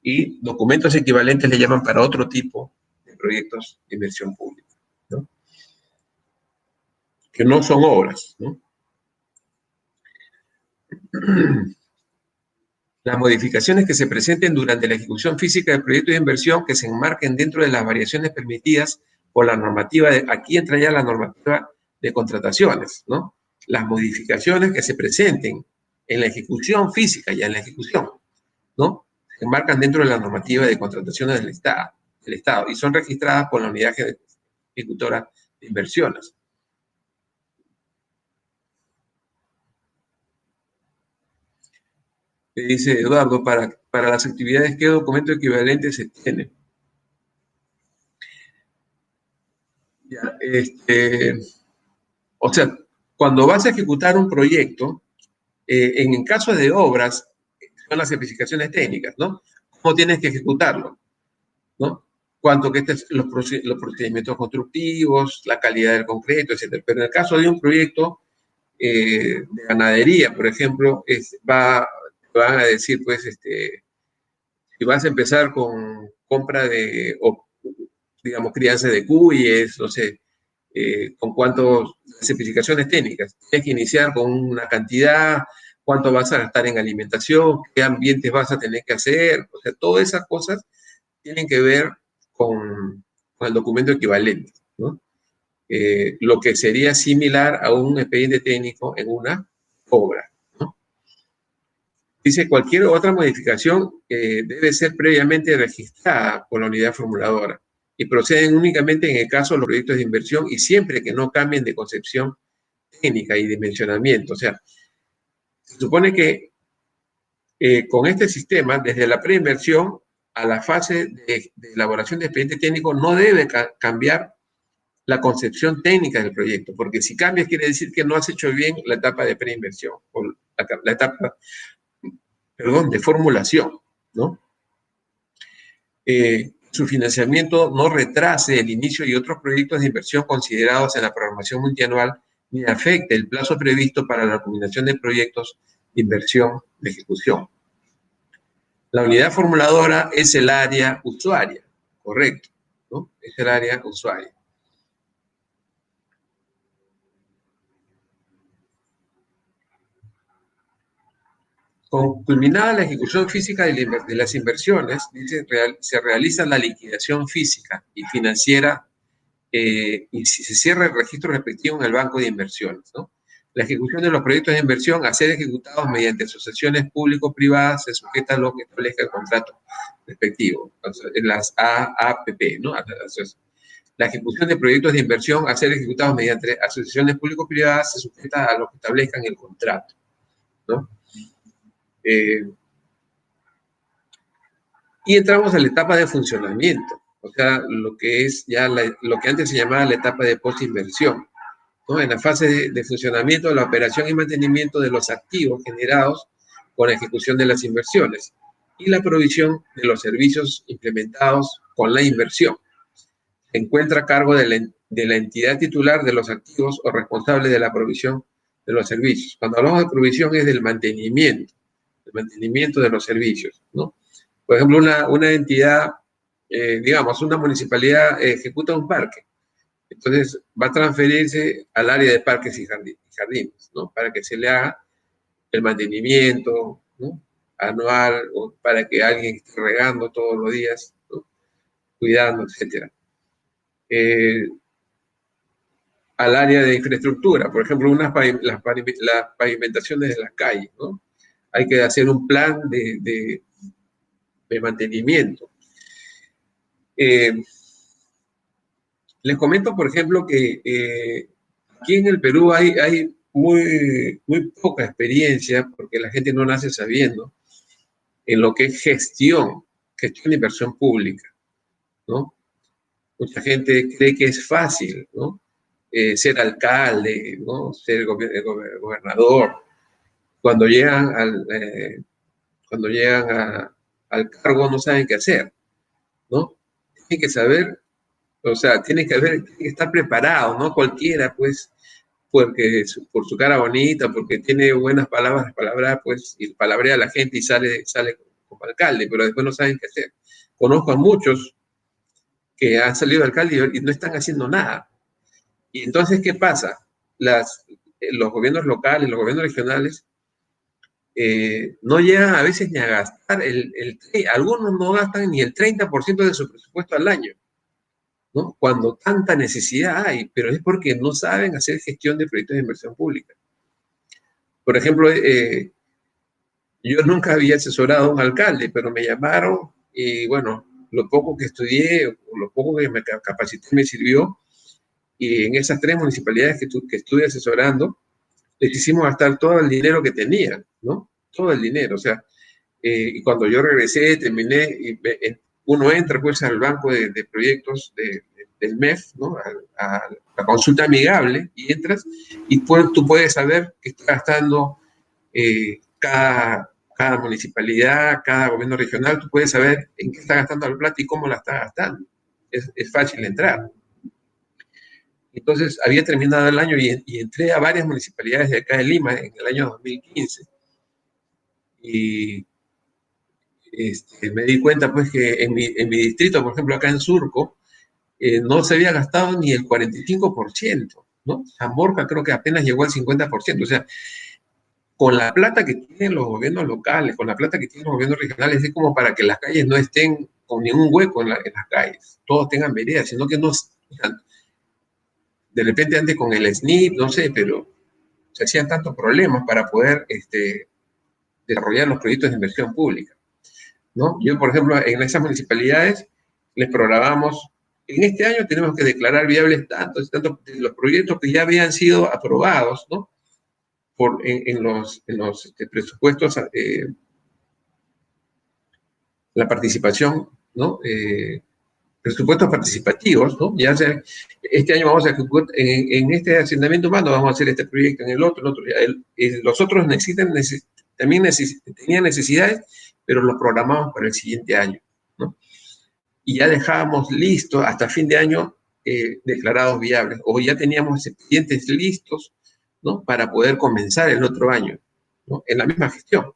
Y documentos equivalentes le llaman para otro tipo de proyectos de inversión pública, ¿no? Que no son obras, ¿no? Las modificaciones que se presenten durante la ejecución física del proyecto de inversión que se enmarquen dentro de las variaciones permitidas por la normativa, aquí entra ya la normativa de contrataciones, ¿no? Las modificaciones que se presenten en la ejecución física y en la ejecución, ¿no? Se enmarcan dentro de la normativa de contrataciones del Estado y son registradas por la unidad ejecutora de inversiones. Dice Eduardo, para las actividades, ¿qué documento equivalente se tiene? Ya, o sea, cuando vas a ejecutar un proyecto, en el caso de obras, son las especificaciones técnicas, ¿no? ¿Cómo tienes que ejecutarlo? ¿No? Cuánto que los procedimientos constructivos, la calidad del concreto, etc. Pero en el caso de un proyecto de ganadería, por ejemplo, van a decir, pues, si vas a empezar con compra de, digamos, crianza de cuyes, no sé, con cuántas especificaciones técnicas. Tienes que iniciar con una cantidad, cuánto vas a gastar en alimentación, qué ambientes vas a tener que hacer, o sea, todas esas cosas tienen que ver con el documento equivalente, ¿no? Lo que sería similar a un expediente técnico en una obra, ¿no? Dice, cualquier otra modificación debe ser previamente registrada por la unidad formuladora y proceden únicamente en el caso de los proyectos de inversión y siempre que no cambien de concepción técnica y dimensionamiento. O sea, se supone que con este sistema, desde la preinversión a la fase de elaboración de expediente técnico, no debe cambiar la concepción técnica del proyecto, porque si cambias quiere decir que no has hecho bien la etapa de preinversión, o la etapa, perdón, de formulación, ¿no? Su financiamiento no retrase el inicio y otros proyectos de inversión considerados en la programación multianual, ni afecte el plazo previsto para la culminación de proyectos de inversión de ejecución. La unidad formuladora es el área usuaria, correcto, ¿no? Es el área usuaria. Con culminada la ejecución física de las inversiones, se realiza la liquidación física y financiera y se cierra el registro respectivo en el banco de inversiones, ¿no? La ejecución de los proyectos de inversión a ser ejecutados mediante asociaciones público-privadas se sujeta a lo que establezca el contrato respectivo, las AAPP, ¿no? La ejecución de proyectos de inversión a ser ejecutados mediante asociaciones público-privadas se sujeta a lo que establezca en el contrato, ¿no? Y entramos a la etapa de funcionamiento, o sea, lo que es ya lo que antes se llamaba la etapa de postinversión, ¿no? En la fase de funcionamiento, la operación y mantenimiento de los activos generados con la ejecución de las inversiones y la provisión de los servicios implementados con la inversión. Se encuentra a cargo de la entidad titular de los activos o responsable de la provisión de los servicios. Cuando hablamos de provisión es del mantenimiento de los servicios, ¿no? Por ejemplo, una entidad, digamos, una municipalidad ejecuta un parque, entonces va a transferirse al área de parques y jardines, ¿no? Para que se le haga el mantenimiento, ¿no? Anual, o para que alguien esté regando todos los días, ¿no? Cuidando, etc. Al área de infraestructura, por ejemplo, las pavimentaciones de las calles, ¿no? Hay que hacer un plan de mantenimiento. Les comento, por ejemplo, que aquí en el Perú hay muy poca experiencia, porque la gente no nace sabiendo, en lo que es gestión de inversión pública, ¿no? Mucha gente cree que es fácil, ¿no? Ser alcalde, ¿no? Ser gobernador. Cuando llegan al cargo no saben qué hacer, ¿no? Tienen que saber, o sea, tiene que estar preparado, ¿no? Cualquiera, pues, porque por su cara bonita, porque tiene buenas palabras, pues, y palabrea a la gente y sale como alcalde, pero después no saben qué hacer. Conozco a muchos que han salido alcalde y no están haciendo nada. Y entonces, ¿qué pasa? Los gobiernos locales, los gobiernos regionales, no llegan a veces ni a gastar algunos no gastan ni el 30% de su presupuesto al año, ¿no? Cuando tanta necesidad hay, pero es porque no saben hacer gestión de proyectos de inversión pública. Por ejemplo, yo nunca había asesorado a un alcalde, pero me llamaron y bueno, lo poco que estudié, o lo poco que me capacité me sirvió, y en esas 3 municipalidades que estuve asesorando, les hicimos gastar todo el dinero que tenían, ¿no? Todo el dinero, o sea, y cuando yo regresé, terminé, y uno entra pues al banco de proyectos del MEF, ¿no? A la consulta amigable, y entras, y tú puedes saber qué está gastando cada municipalidad, cada gobierno regional, tú puedes saber en qué está gastando la plata y cómo la está gastando. Es fácil entrar. Entonces, había terminado el año y entré a varias municipalidades de acá de Lima en el año 2015. Y me di cuenta, pues, que en mi distrito, por ejemplo, acá en Surco, no se había gastado ni el 45%, ¿no? San Borja creo que apenas llegó al 50%. O sea, con la plata que tienen los gobiernos locales, con la plata que tienen los gobiernos regionales, es como para que las calles no estén con ningún hueco en las calles, todos tengan veredas, sino que no, de repente antes con el SNIP, no sé, pero se hacían tantos problemas para poder desarrollar los proyectos de inversión pública, ¿no? Yo, por ejemplo, en esas municipalidades les programamos, en este año tenemos que declarar viables tantos de los proyectos que ya habían sido aprobados, ¿no? En los presupuestos, la participación, ¿no? Presupuestos participativos, ¿no? Ya sea, este año vamos a ejecutar, en este asentamiento humano vamos a hacer este proyecto, en el otro, los otros también tenían necesidades, pero los programamos para el siguiente año, ¿no? Y ya dejábamos listos hasta fin de año declarados viables, o ya teníamos expedientes listos, ¿no? Para poder comenzar el otro año, ¿no? En la misma gestión.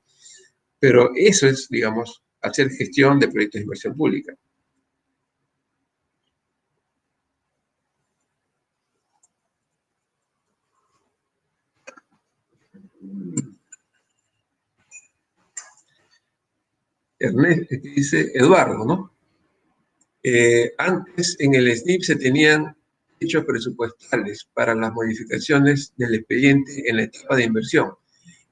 Pero eso es, digamos, hacer gestión de proyectos de inversión pública. Ernesto, dice Eduardo, ¿no? Antes en el SNIP se tenían hechos presupuestales para las modificaciones del expediente en la etapa de inversión.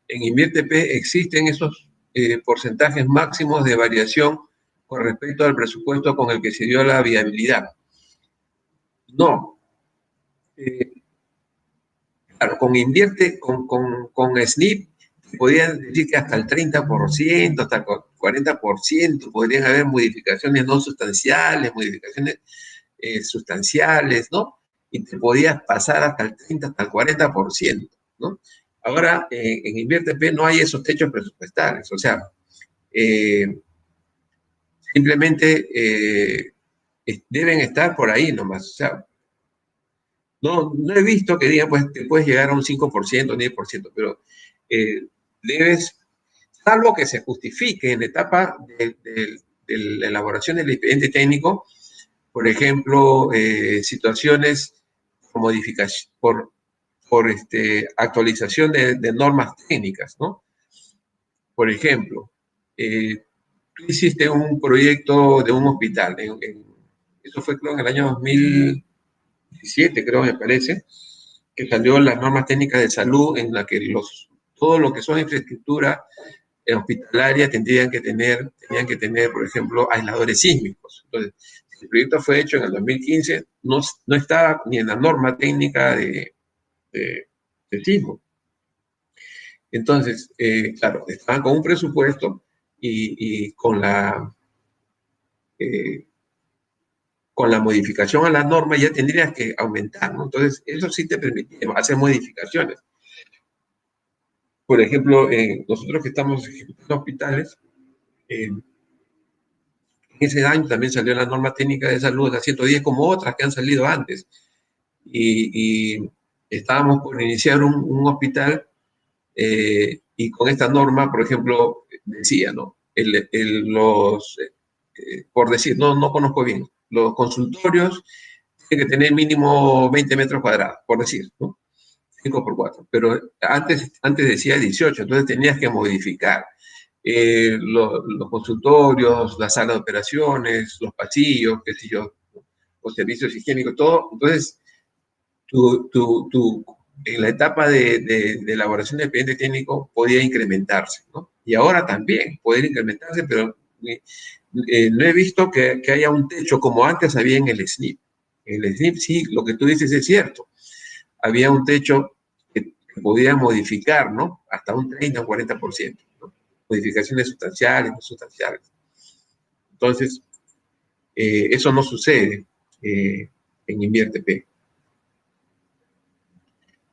En InvierteP existen esos porcentajes máximos de variación con respecto al presupuesto con el que se dio la viabilidad. No. Claro, con SNIP podrían decir que hasta el 30%, hasta el 40% podrían haber modificaciones no sustanciales, modificaciones sustanciales, ¿no? Y te podías pasar hasta el 30, hasta el 40%, ¿no? Ahora, en InvierteP no hay esos techos presupuestales, o sea, simplemente deben estar por ahí nomás, o sea, no he visto que digan, pues, te puedes llegar a un 5%, 10%, pero debes, salvo que se justifique en la etapa de la elaboración del expediente técnico, por ejemplo, situaciones por modificación, por actualización de normas técnicas, ¿no? Por ejemplo, tú hiciste un proyecto de un hospital, eso fue creo en el año 2017, creo me parece, que salió las normas técnicas de salud en la que todo lo que son infraestructura hospitalaria tenían que tener, por ejemplo, aisladores sísmicos. Entonces, el proyecto fue hecho en el 2015, no estaba ni en la norma técnica de sismo. Entonces, claro, estaban con un presupuesto y con la modificación a la norma ya tendrías que aumentar, ¿no? Entonces, eso sí te permitía hacer modificaciones. Por ejemplo, nosotros que estamos ejecutando hospitales, en ese año también salió la norma técnica de salud, la 110, como otras que han salido antes. Y estábamos por iniciar un hospital y con esta norma, por ejemplo, decía, ¿no? Por decir, no conozco bien, los consultorios tienen que tener mínimo 20 metros cuadrados, por decir, ¿no? 5 por 4, pero antes decía 18, entonces tenías que modificar los consultorios, la sala de operaciones, los pasillos, qué sé yo, los servicios higiénicos, todo. Entonces, en la etapa de elaboración de expediente técnico podía incrementarse, ¿no? Y ahora también puede incrementarse, pero no he visto que haya un techo como antes había en el SNIP. En el SNIP sí, lo que tú dices es cierto. Había un techo que podía modificar, ¿no? Hasta un 30 o 40%, ¿no? Modificaciones sustanciales, no sustanciales. Entonces, eso no sucede en InvierteP.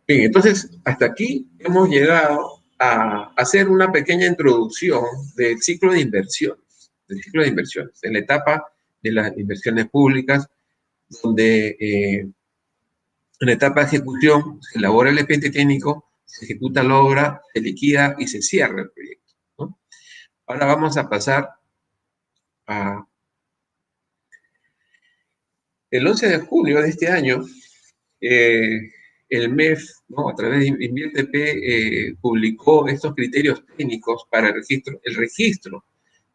Bien, entonces, hasta aquí hemos llegado a hacer una pequeña introducción del ciclo de inversiones, en la etapa de las inversiones públicas, donde en la etapa de ejecución se elabora el expediente técnico, se ejecuta la obra, se liquida y se cierra el proyecto, ¿no? Ahora vamos a pasar a... El 11 de junio de este año, el MEF, ¿no? A través de InvirteP, publicó estos criterios técnicos para el registro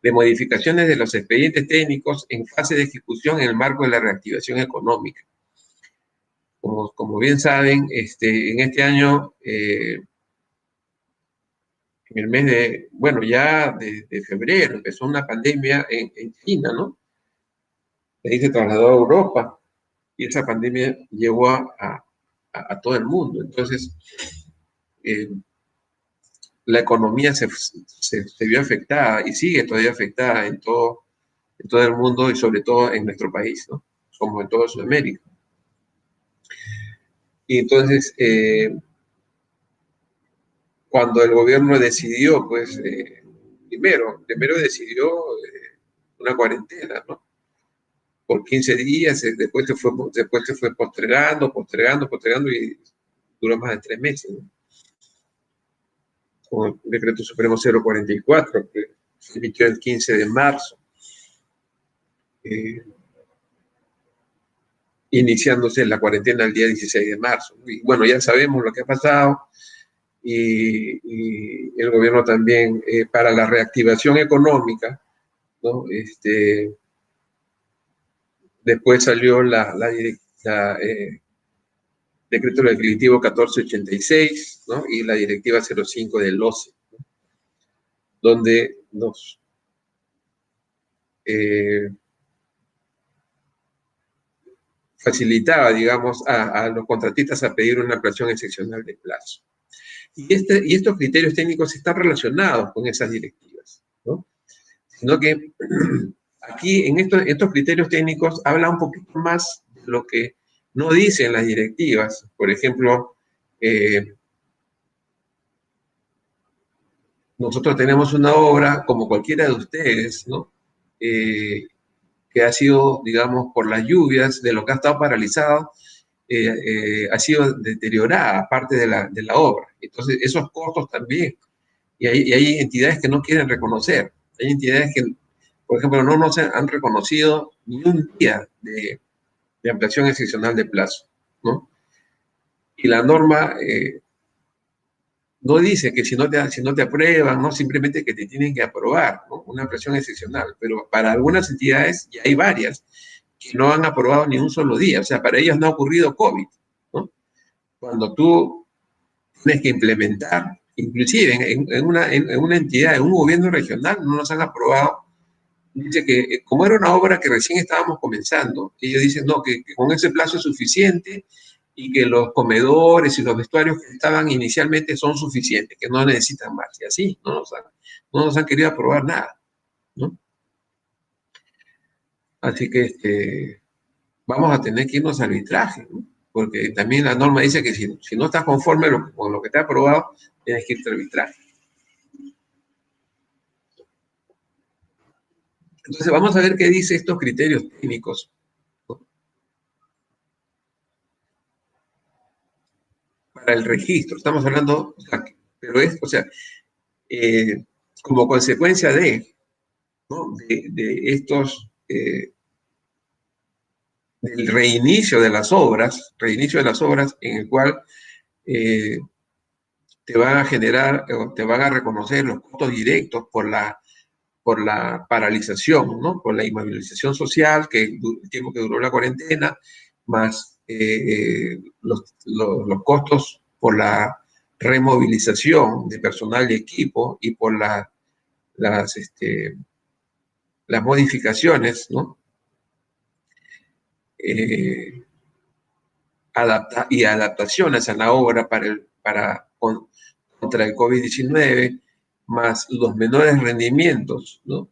de modificaciones de los expedientes técnicos en fase de ejecución en el marco de la reactivación económica. Como bien saben, en este año, en el mes de, bueno, ya de febrero, empezó una pandemia en China, ¿no? De ahí se trasladó a Europa y esa pandemia llegó a todo el mundo. Entonces, la economía se vio afectada y sigue todavía afectada en todo el mundo y sobre todo en nuestro país, ¿no? Como en toda Sudamérica. Y entonces, cuando el gobierno decidió, pues, primero decidió una cuarentena, ¿no? Por 15 días, después se fue postergando y duró más de 3 meses, ¿no? Con el decreto supremo 044, que se emitió el 15 de marzo, iniciándose la cuarentena el día 16 de marzo. Y bueno, ya sabemos lo que ha pasado, y el gobierno también, para la reactivación económica, ¿no? Después salió decreto legislativo 1486, ¿no? Y la directiva 05 del OCE, ¿no? Donde nos facilitaba, digamos, a los contratistas a pedir una ampliación excepcional de plazo. Y estos criterios técnicos están relacionados con esas directivas, ¿no? Sino que aquí, en estos criterios técnicos, habla un poquito más de lo que no dicen las directivas. Por ejemplo, nosotros tenemos una obra, como cualquiera de ustedes, ¿no? Que ha sido, digamos, por las lluvias, de lo que ha estado paralizado, ha sido deteriorada parte de la obra. Entonces, esos costos también. Y hay entidades que no quieren reconocer. Hay entidades que, por ejemplo, no nos han reconocido ni un día de ampliación excepcional de plazo, ¿no? Y la norma no dice que si no te aprueban, ¿no? Simplemente que te tienen que aprobar, ¿no? Una ampliación excepcional. Pero para algunas entidades, ya hay varias, que no han aprobado ni un solo día. O sea, para ellas no ha ocurrido COVID, ¿no? Cuando tú tienes que implementar, inclusive en una entidad, en un gobierno regional, no nos han aprobado. Dice que como era una obra que recién estábamos comenzando, ellos dicen, no, que con ese plazo es suficiente y que los comedores y los vestuarios que estaban inicialmente son suficientes, que no necesitan más. Y así, no nos han querido aprobar nada, ¿no? Así que vamos a tener que irnos al arbitraje, ¿no? Porque también la norma dice que si no estás conforme con lo que te ha aprobado, tienes que irte al arbitraje. Entonces vamos a ver qué dice estos criterios técnicos, ¿no? Para el registro. Estamos hablando, pero es, como consecuencia ¿no? de estos, del reinicio de las obras en el cual te van a generar, te van a reconocer los costos directos por la paralización, ¿no? Por la inmovilización social, que el tiempo que duró la cuarentena, más los costos por la removilización de personal y equipo y por las modificaciones, ¿no? Y adaptaciones a la obra contra el COVID-19, más los menores rendimientos, ¿no?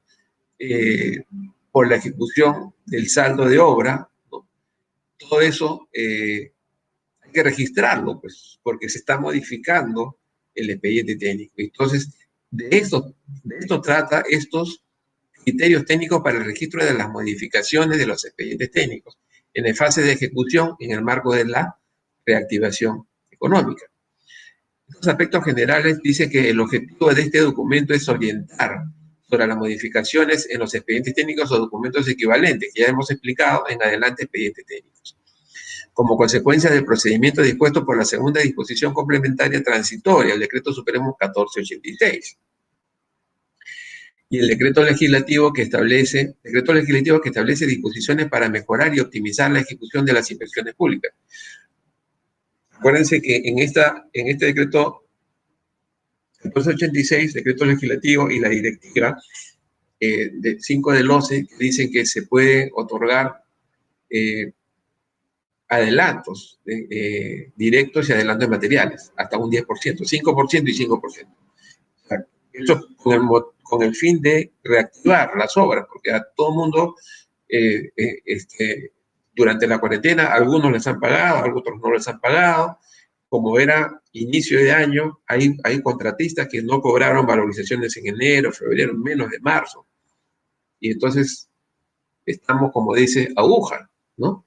Por la ejecución del saldo de obra, ¿no? Todo eso hay que registrarlo, pues, porque se está modificando el expediente técnico. Entonces, de esto trata estos criterios técnicos para el registro de las modificaciones de los expedientes técnicos en la fase de ejecución en el marco de la reactivación económica. En los aspectos generales dice que el objetivo de este documento es orientar sobre las modificaciones en los expedientes técnicos o documentos equivalentes, que ya hemos explicado en adelante expedientes técnicos. como consecuencia del procedimiento dispuesto por la segunda disposición complementaria transitoria, el Decreto Supremo 1486. Y el decreto legislativo que establece disposiciones para mejorar y optimizar la ejecución de las inversiones públicas. Acuérdense que en este decreto 1486, decreto legislativo, y la directiva de 5 del 11, que dicen que se puede otorgar adelantos directos y adelantos materiales, hasta un 10%, 5% y 5%. O sea, esto con el fin de reactivar las obras, porque a todo mundo durante la cuarentena algunos les han pagado, algunos no les han pagado. Como era inicio de año, hay contratistas que no cobraron valorizaciones en enero, febrero, menos de marzo. Y entonces estamos, como dice, aguja, ¿no?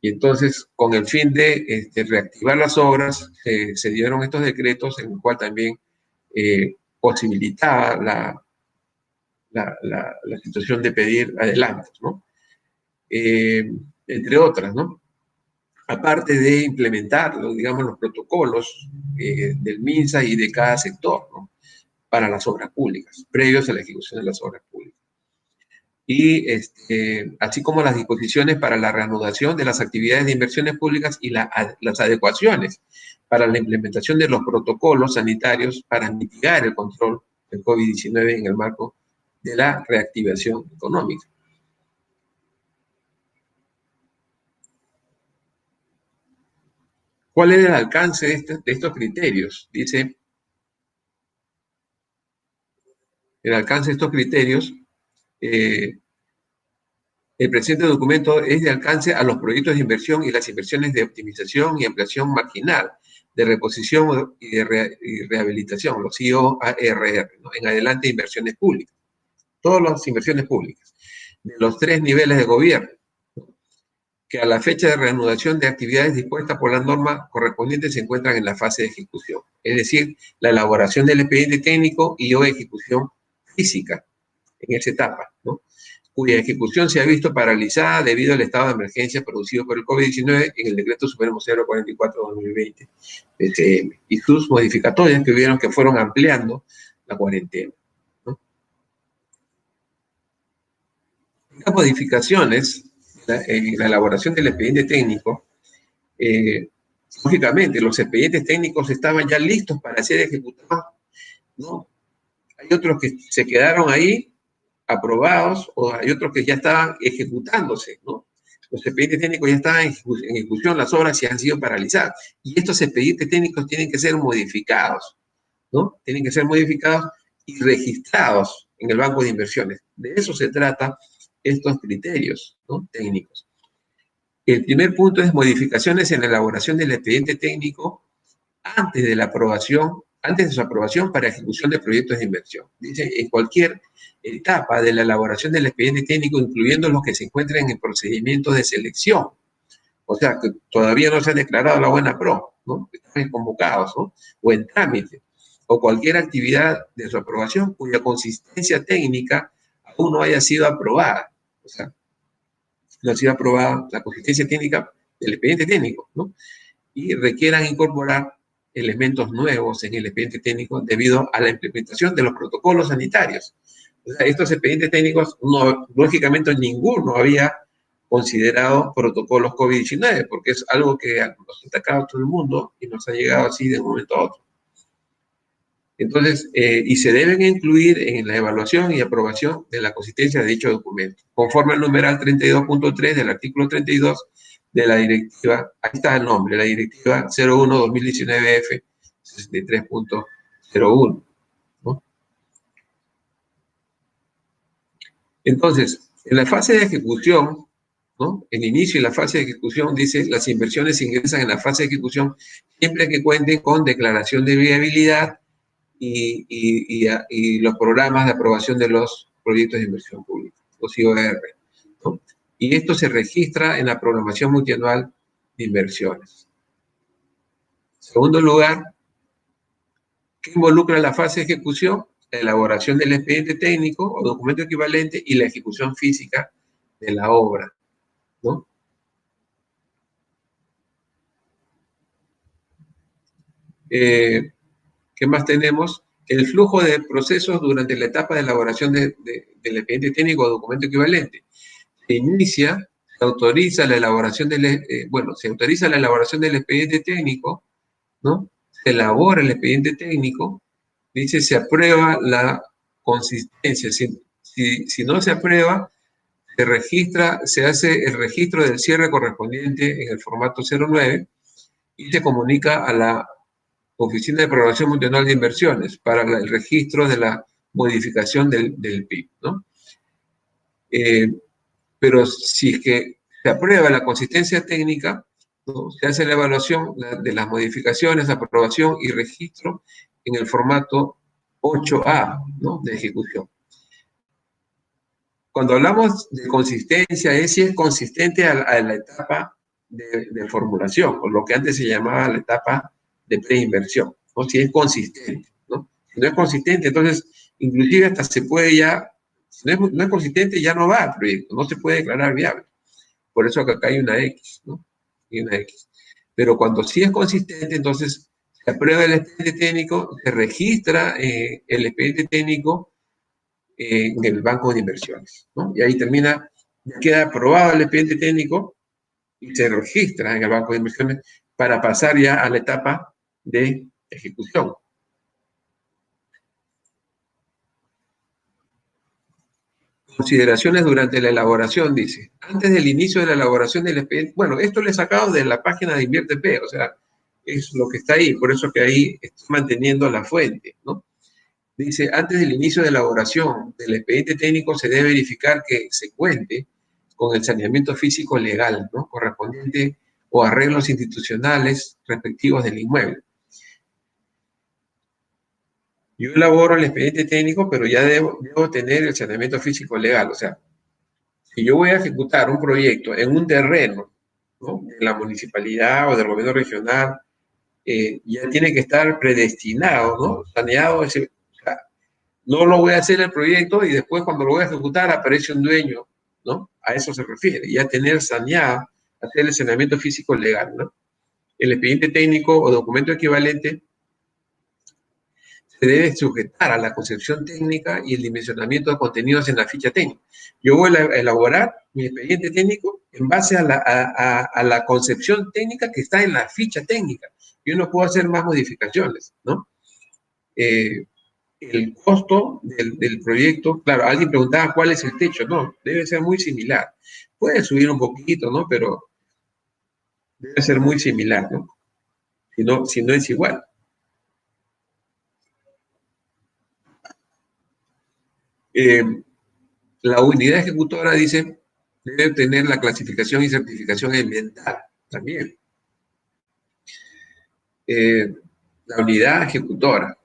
Y entonces, con el fin de reactivar las obras, se dieron estos decretos en el cual también posibilitaba la situación de pedir adelantos, ¿no? Entre otras, ¿no? Aparte de implementar, digamos, los protocolos del MINSA y de cada sector, ¿no? Para las obras públicas, previos a la ejecución de las obras públicas. Y así como las disposiciones para la reanudación de las actividades de inversiones públicas y las adecuaciones para la implementación de los protocolos sanitarios para mitigar el control del COVID-19 en el marco de la reactivación económica. ¿Cuál es el alcance de estos criterios? Dice, el alcance de estos criterios, el presente documento es de alcance a los proyectos de inversión y las inversiones de optimización y ampliación marginal, de reposición y de rehabilitación, los IOARR, ¿no? En adelante inversiones públicas, todas las inversiones públicas, de los 3 niveles de gobierno, que a la fecha de reanudación de actividades dispuestas por la norma correspondiente se encuentran en la fase de ejecución, es decir, la elaboración del expediente técnico y o ejecución física en esa etapa, ¿no? Cuya ejecución se ha visto paralizada debido al estado de emergencia producido por el COVID-19 en el Decreto Supremo 044/2020 PCM y sus modificatorias que fueron ampliando la cuarentena, ¿no? Estas modificaciones en la elaboración del expediente técnico, lógicamente los expedientes técnicos estaban ya listos para ser ejecutados, ¿no? Hay otros que se quedaron ahí aprobados, o hay otros que ya estaban ejecutándose, ¿no? Los expedientes técnicos ya estaban en ejecución, las obras se han sido paralizadas. Y estos expedientes técnicos tienen que ser modificados, ¿no? Tienen que ser modificados y registrados en el banco de inversiones. De eso se trata estos criterios, ¿no? Técnicos. El primer punto es modificaciones en la elaboración del expediente técnico antes de su aprobación para ejecución de proyectos de inversión. Dice, en cualquier etapa de la elaboración del expediente técnico, incluyendo los que se encuentren en procedimientos de selección, o sea, que todavía no se ha declarado la buena pro, ¿no? Están convocados, ¿no? O en trámite, o cualquier actividad de su aprobación cuya consistencia técnica aún no haya sido aprobada, o sea, no ha sido aprobada la consistencia técnica del expediente técnico, ¿no? Y requieran incorporar elementos nuevos en el expediente técnico debido a la implementación de los protocolos sanitarios. O sea, estos expedientes técnicos, lógicamente ninguno había considerado protocolos COVID-19, porque es algo que nos ha atacado a todo el mundo y nos ha llegado así de un momento a otro. Entonces, y se deben incluir en la evaluación y aprobación de la consistencia de dicho documento, conforme al numeral 32.3 del artículo 32 de la directiva, ahí está el nombre, la directiva 01-2019F 63.01, ¿no? Entonces, en la fase de ejecución, ¿no? El inicio y la fase de ejecución, dice, las inversiones ingresan en la fase de ejecución siempre que cuenten con declaración de viabilidad y los programas de aprobación de los proyectos de inversión pública, los IOR, ¿no? Y esto se registra en la programación multianual de inversiones. En segundo lugar, ¿qué involucra la fase de ejecución? La elaboración del expediente técnico o documento equivalente y la ejecución física de la obra, ¿no? ¿Qué más tenemos? El flujo de procesos durante la etapa de elaboración del expediente técnico o documento equivalente. Se inicia, se autoriza la elaboración se autoriza la elaboración del expediente técnico, ¿no? Se elabora el expediente técnico, dice, se aprueba la consistencia. Si no se aprueba, se registra, se hace el registro del cierre correspondiente en el formato 09 y se comunica a la Oficina de Programación Multianual de Inversiones para el registro de la modificación del PIB, ¿no? Pero si es que se aprueba la consistencia técnica, ¿no? Se hace la evaluación de las modificaciones, aprobación y registro en el formato 8A, ¿no? De ejecución. Cuando hablamos de consistencia, es si es consistente a la etapa de formulación, o lo que antes se llamaba la etapa de preinversión, ¿no? Si es consistente, ¿no? Si no es consistente, entonces, inclusive hasta se puede ya, si no es consistente, ya no va al proyecto, no se puede declarar viable. Por eso acá hay una X, ¿no? Hay una X. Pero cuando sí es consistente, entonces se aprueba el expediente técnico, se registra el expediente técnico en el banco de inversiones, ¿no? Y ahí termina, ya queda aprobado el expediente técnico y se registra en el banco de inversiones para pasar ya a la etapa de ejecución. Consideraciones durante la elaboración, dice. Antes del inicio de la elaboración del expediente, bueno, esto lo he sacado de la página de InvierteP, o sea, es lo que está ahí, por eso que ahí estoy manteniendo la fuente, ¿no? Dice, antes del inicio de elaboración del expediente técnico se debe verificar que se cuente con el saneamiento físico legal, ¿no? Correspondiente o arreglos institucionales respectivos del inmueble. Yo elaboro el expediente técnico, pero ya debo tener el saneamiento físico legal. O sea, si yo voy a ejecutar un proyecto en un terreno, ¿no? De la municipalidad o del gobierno regional, ya tiene que estar predestinado, ¿no? Saneado. O sea, no lo voy a hacer el proyecto y después cuando lo voy a ejecutar aparece un dueño, ¿no? A eso se refiere, ya tener saneado, hacer el saneamiento físico legal, ¿no? El expediente técnico o documento equivalente se debe sujetar a la concepción técnica y el dimensionamiento de contenidos en la ficha técnica. Yo voy a elaborar mi expediente técnico en base a la concepción técnica que está en la ficha técnica. Yo no puedo hacer más modificaciones, ¿no? El costo del proyecto, claro, alguien preguntaba cuál es el techo, no, debe ser muy similar. Puede subir un poquito, ¿no? Pero debe ser muy similar, ¿no? Si no es igual. La unidad ejecutora, dice, debe tener la clasificación y certificación ambiental también. La unidad ejecutora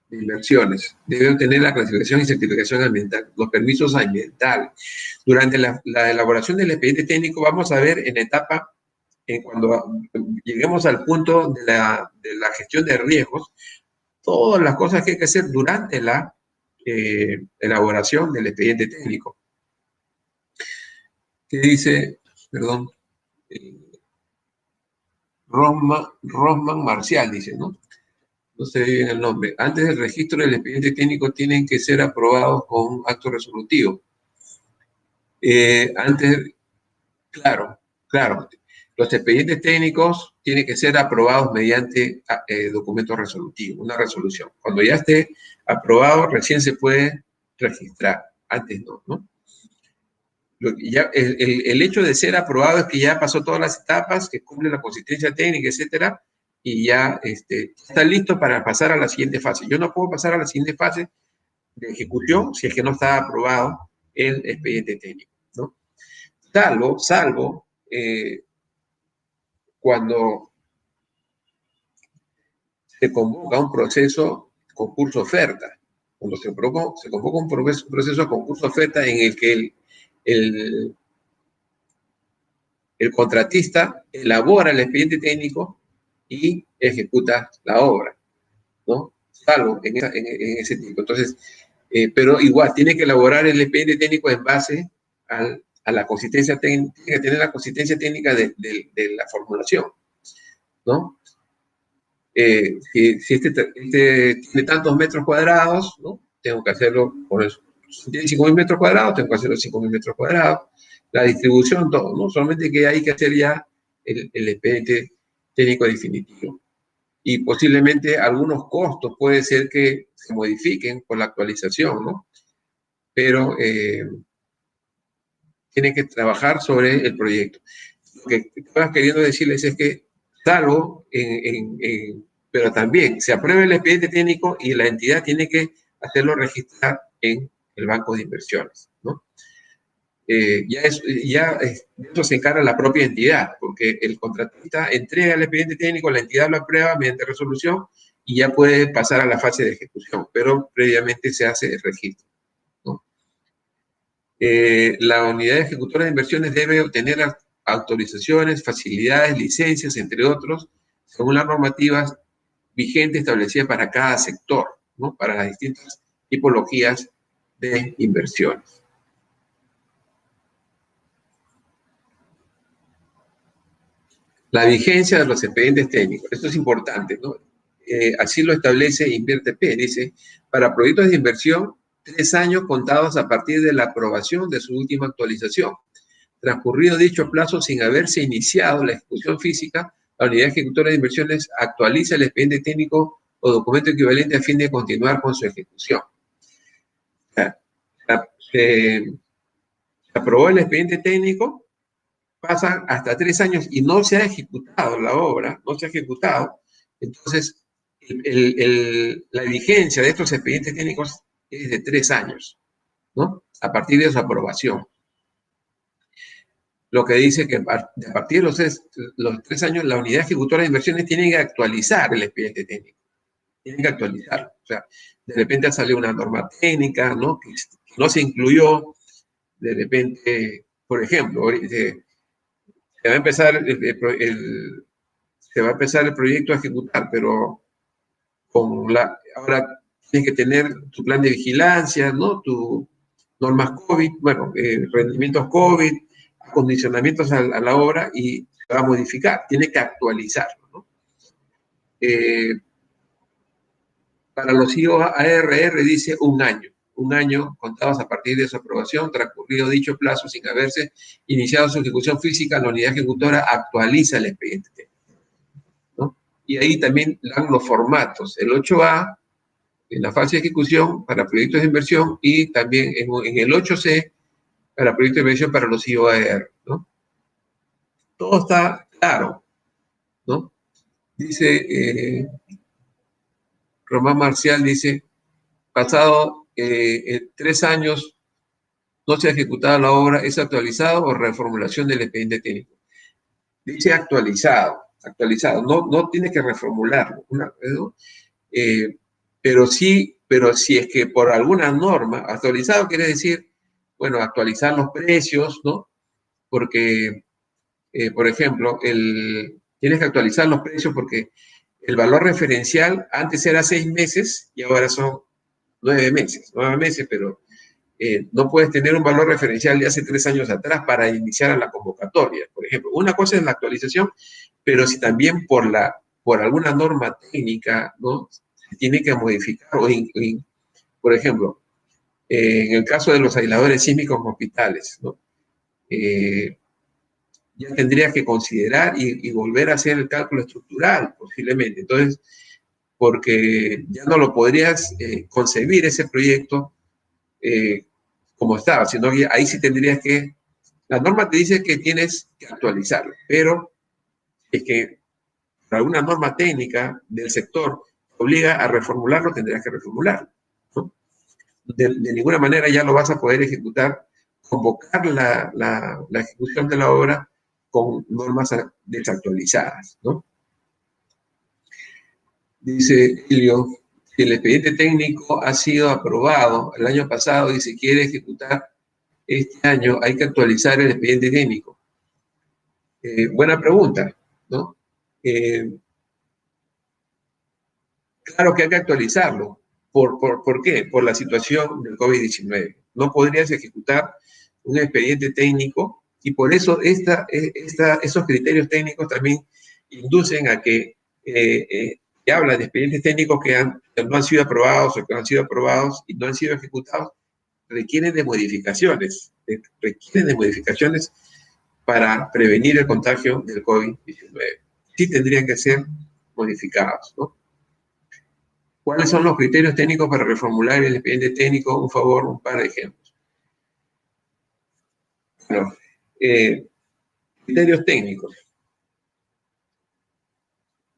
de inversiones debe obtener la clasificación y certificación ambiental, los permisos ambientales. Durante la elaboración del expediente técnico vamos a ver en etapa, cuando lleguemos al punto de la gestión de riesgos, todas las cosas que hay que hacer durante la elaboración del expediente técnico. ¿Qué dice? Perdón. Rosman Marcial, dice, ¿no? No sé bien el nombre. Antes del registro del expediente técnico tienen que ser aprobados con un acto resolutivo. Claro. Los expedientes técnicos tienen que ser aprobados mediante documento resolutivo, una resolución. Cuando ya esté aprobado, recién se puede registrar. Antes no, ¿no? El hecho de ser aprobado es que ya pasó todas las etapas, que cumple la consistencia técnica, etcétera, y ya está listo para pasar a la siguiente fase. Yo no puedo pasar a la siguiente fase de ejecución si es que no está aprobado el expediente técnico, ¿no? Salvo cuando se convoca un proceso concurso-oferta. Cuando se convoca un proceso concurso-oferta en el que el contratista elabora el expediente técnico y ejecuta la obra, ¿no? Salvo en ese tipo. Entonces, pero igual, tiene que elaborar el expediente técnico en base a la consistencia técnica, tiene que tener la consistencia técnica de la formulación, ¿no? si este tiene tantos metros cuadrados, ¿no? Tengo que hacerlo por eso. Si tiene 5.000 metros cuadrados, tengo que hacerlo 5.000 metros cuadrados. La distribución, todo, ¿no? Solamente que hay que hacer ya el expediente técnico definitivo. Y posiblemente algunos costos puede ser que se modifiquen por la actualización, ¿no? Pero tienen que trabajar sobre el proyecto. Lo que estaba queriendo decirles es que, salvo pero también se aprueba el expediente técnico y la entidad tiene que hacerlo registrar en el banco de inversiones, ¿no? Eso se encarga la propia entidad, porque el contratista entrega el expediente técnico, la entidad lo aprueba mediante resolución y ya puede pasar a la fase de ejecución, pero previamente se hace el registro, ¿no? La unidad ejecutora de inversiones debe obtener autorizaciones, facilidades, licencias, entre otros, según las normativas vigentes establecidas para cada sector, ¿no? Para las distintas tipologías de inversiones. La vigencia de los expedientes técnicos, esto es importante, ¿no? Así lo establece InvierteP, dice, para proyectos de inversión, 3 años contados a partir de la aprobación de su última actualización. Transcurrido dicho plazo sin haberse iniciado la ejecución física, la unidad ejecutora de inversiones actualiza el expediente técnico o documento equivalente a fin de continuar con su ejecución. Se aprobó el expediente técnico, pasan hasta 3 años y no se ha ejecutado la obra, no se ha ejecutado, entonces la vigencia de estos expedientes técnicos es de 3 años, ¿no? A partir de su aprobación. Lo que dice que a partir de los 3 años la unidad ejecutora de inversiones tiene que actualizar el expediente técnico. Tienen que actualizarlo. O sea, de repente salió una norma técnica, ¿no? Que no se incluyó. De repente, por ejemplo, se va a empezar el proyecto a ejecutar, pero ahora tienes que tener tu plan de vigilancia, ¿no? Tus normas COVID, bueno, rendimientos COVID, acondicionamientos a la obra y se va a modificar, tiene que actualizarlo, ¿no? Para los IOARR dice un año contados a partir de su aprobación, transcurrido dicho plazo sin haberse iniciado su ejecución física, la unidad ejecutora actualiza el expediente técnico, ¿no? Y ahí también dan los formatos, el 8A, en la fase de ejecución para proyectos de inversión y también en el 8C para proyectos de inversión para los IOAR, ¿no? Todo está claro, ¿no? Dice Román Marcial, dice, pasado 3 años no se ha ejecutado la obra, ¿es actualizado o reformulación del expediente técnico? Dice actualizado, no tiene que reformularlo, ¿no? Pero si es que por alguna norma, actualizado quiere decir, bueno, actualizar los precios, ¿no? Porque, por ejemplo, tienes que actualizar los precios porque el valor referencial antes era 6 meses y ahora son 9 meses, pero no puedes tener un valor referencial de hace 3 años atrás para iniciar a la convocatoria, por ejemplo. Una cosa es la actualización, pero si también por alguna norma técnica, ¿no? Se tiene que modificar, por ejemplo, en el caso de los aisladores sísmicos en hospitales, ¿no? Ya tendrías que considerar y volver a hacer el cálculo estructural, posiblemente. Entonces, porque ya no lo podrías concebir ese proyecto como estaba, sino que ahí sí tendrías que, la norma te dice que tienes que actualizarlo, pero es que por alguna norma técnica del sector obliga a reformularlo, tendrías que reformularlo, ¿no? De ninguna manera ya lo vas a poder ejecutar, convocar la ejecución de la obra con normas desactualizadas, ¿no? Dice Elio, si el expediente técnico ha sido aprobado el año pasado y se quiere ejecutar este año, hay que actualizar el expediente técnico. Buena pregunta, ¿no? Claro que hay que actualizarlo. ¿Por qué? Por la situación del COVID-19. No podrías ejecutar un expediente técnico y por eso esos criterios técnicos también inducen a que que habla de expedientes técnicos que no han sido aprobados o que han sido aprobados y no han sido ejecutados, requieren de modificaciones, para prevenir el contagio del COVID-19. Sí tendrían que ser modificados, ¿no? ¿Cuáles son los criterios técnicos para reformular el expediente técnico? Un favor, un par de ejemplos. Bueno, criterios técnicos.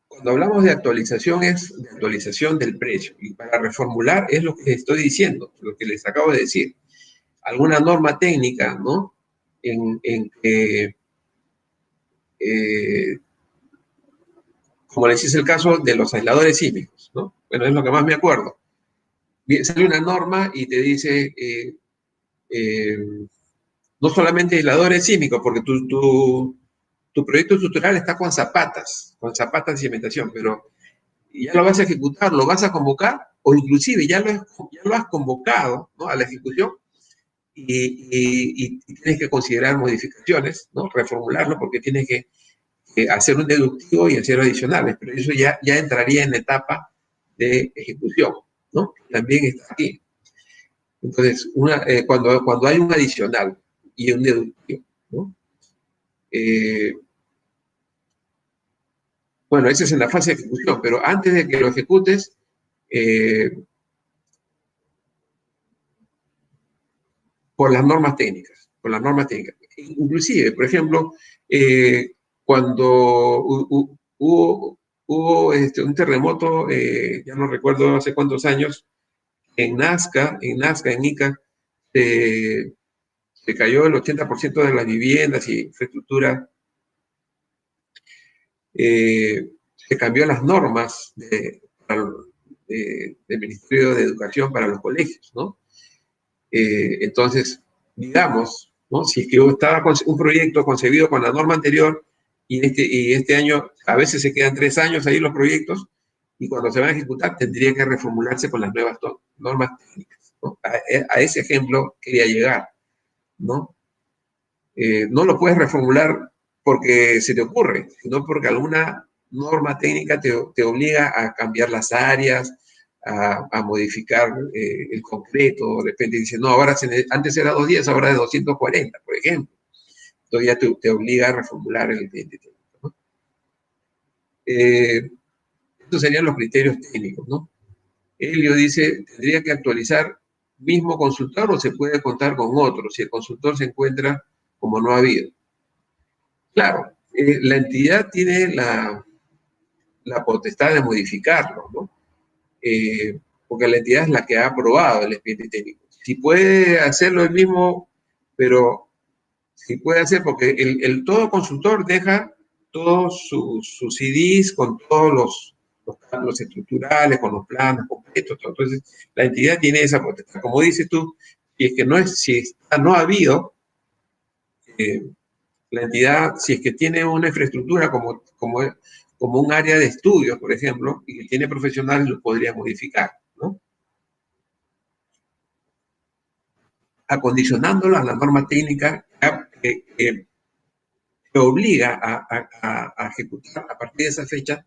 Cuando hablamos de actualización es de actualización del precio, y para reformular es lo que estoy diciendo, lo que les acabo de decir. Alguna norma técnica, ¿no? En que, como les hice el caso de los aisladores sísmicos, ¿no? Bueno, es lo que más me acuerdo. Sale una norma y te dice, no solamente aisladores sísmicos, porque tu proyecto estructural está con zapatas de cimentación, pero ya lo vas a ejecutar, lo vas a convocar, o inclusive ya lo has convocado, ¿no?, a la ejecución, y tienes que considerar modificaciones, ¿no?, reformularlo, porque tienes que hacer un deductivo y hacer adicionales, pero eso ya entraría en la etapa de ejecución, ¿no? También está aquí. Entonces, cuando hay un adicional y un deductivo, ¿no? Bueno, esa es en la fase de ejecución, pero antes de que lo ejecutes, por las normas técnicas, Inclusive, por ejemplo, cuando hubo un terremoto, ya no recuerdo hace cuántos años, en Nazca, en Ica, se cayó el 80% de las viviendas y infraestructura. Se cambió las normas del Ministerio de Educación para los colegios, ¿no? Entonces, digamos, ¿no?, si es que estaba un proyecto concebido con la norma anterior y este año, a veces se quedan 3 años ahí los proyectos, y cuando se van a ejecutar tendría que reformularse con las nuevas normas técnicas, ¿no? A ese ejemplo quería llegar, ¿no? No lo puedes reformular porque se te ocurre, sino porque alguna norma técnica te obliga a cambiar las áreas, a modificar el concreto. De repente dice, no, ahora antes era 2 días, ahora es 240, por ejemplo. Entonces ya te obliga a reformular el expediente técnico, ¿no? Estos serían los criterios técnicos, ¿no? Elio dice, ¿tendría que actualizar mismo consultor o se puede contar con otro si el consultor se encuentra como no ha habido? Claro, la entidad tiene la potestad de modificarlo, ¿no? Porque la entidad es la que ha aprobado el expediente técnico. Si puede hacerlo él mismo, pero si puede hacer, porque todo consultor deja todos sus CDs con todos los cálculos estructurales, con los planos completos. Entonces, la entidad tiene esa potestad. Como dices tú, si no ha habido, la entidad, si es que tiene una infraestructura como un área de estudios, por ejemplo, y que tiene profesionales, lo podría modificar, ¿no? Acondicionándolo a la norma técnica que obliga a ejecutar a partir de esa fecha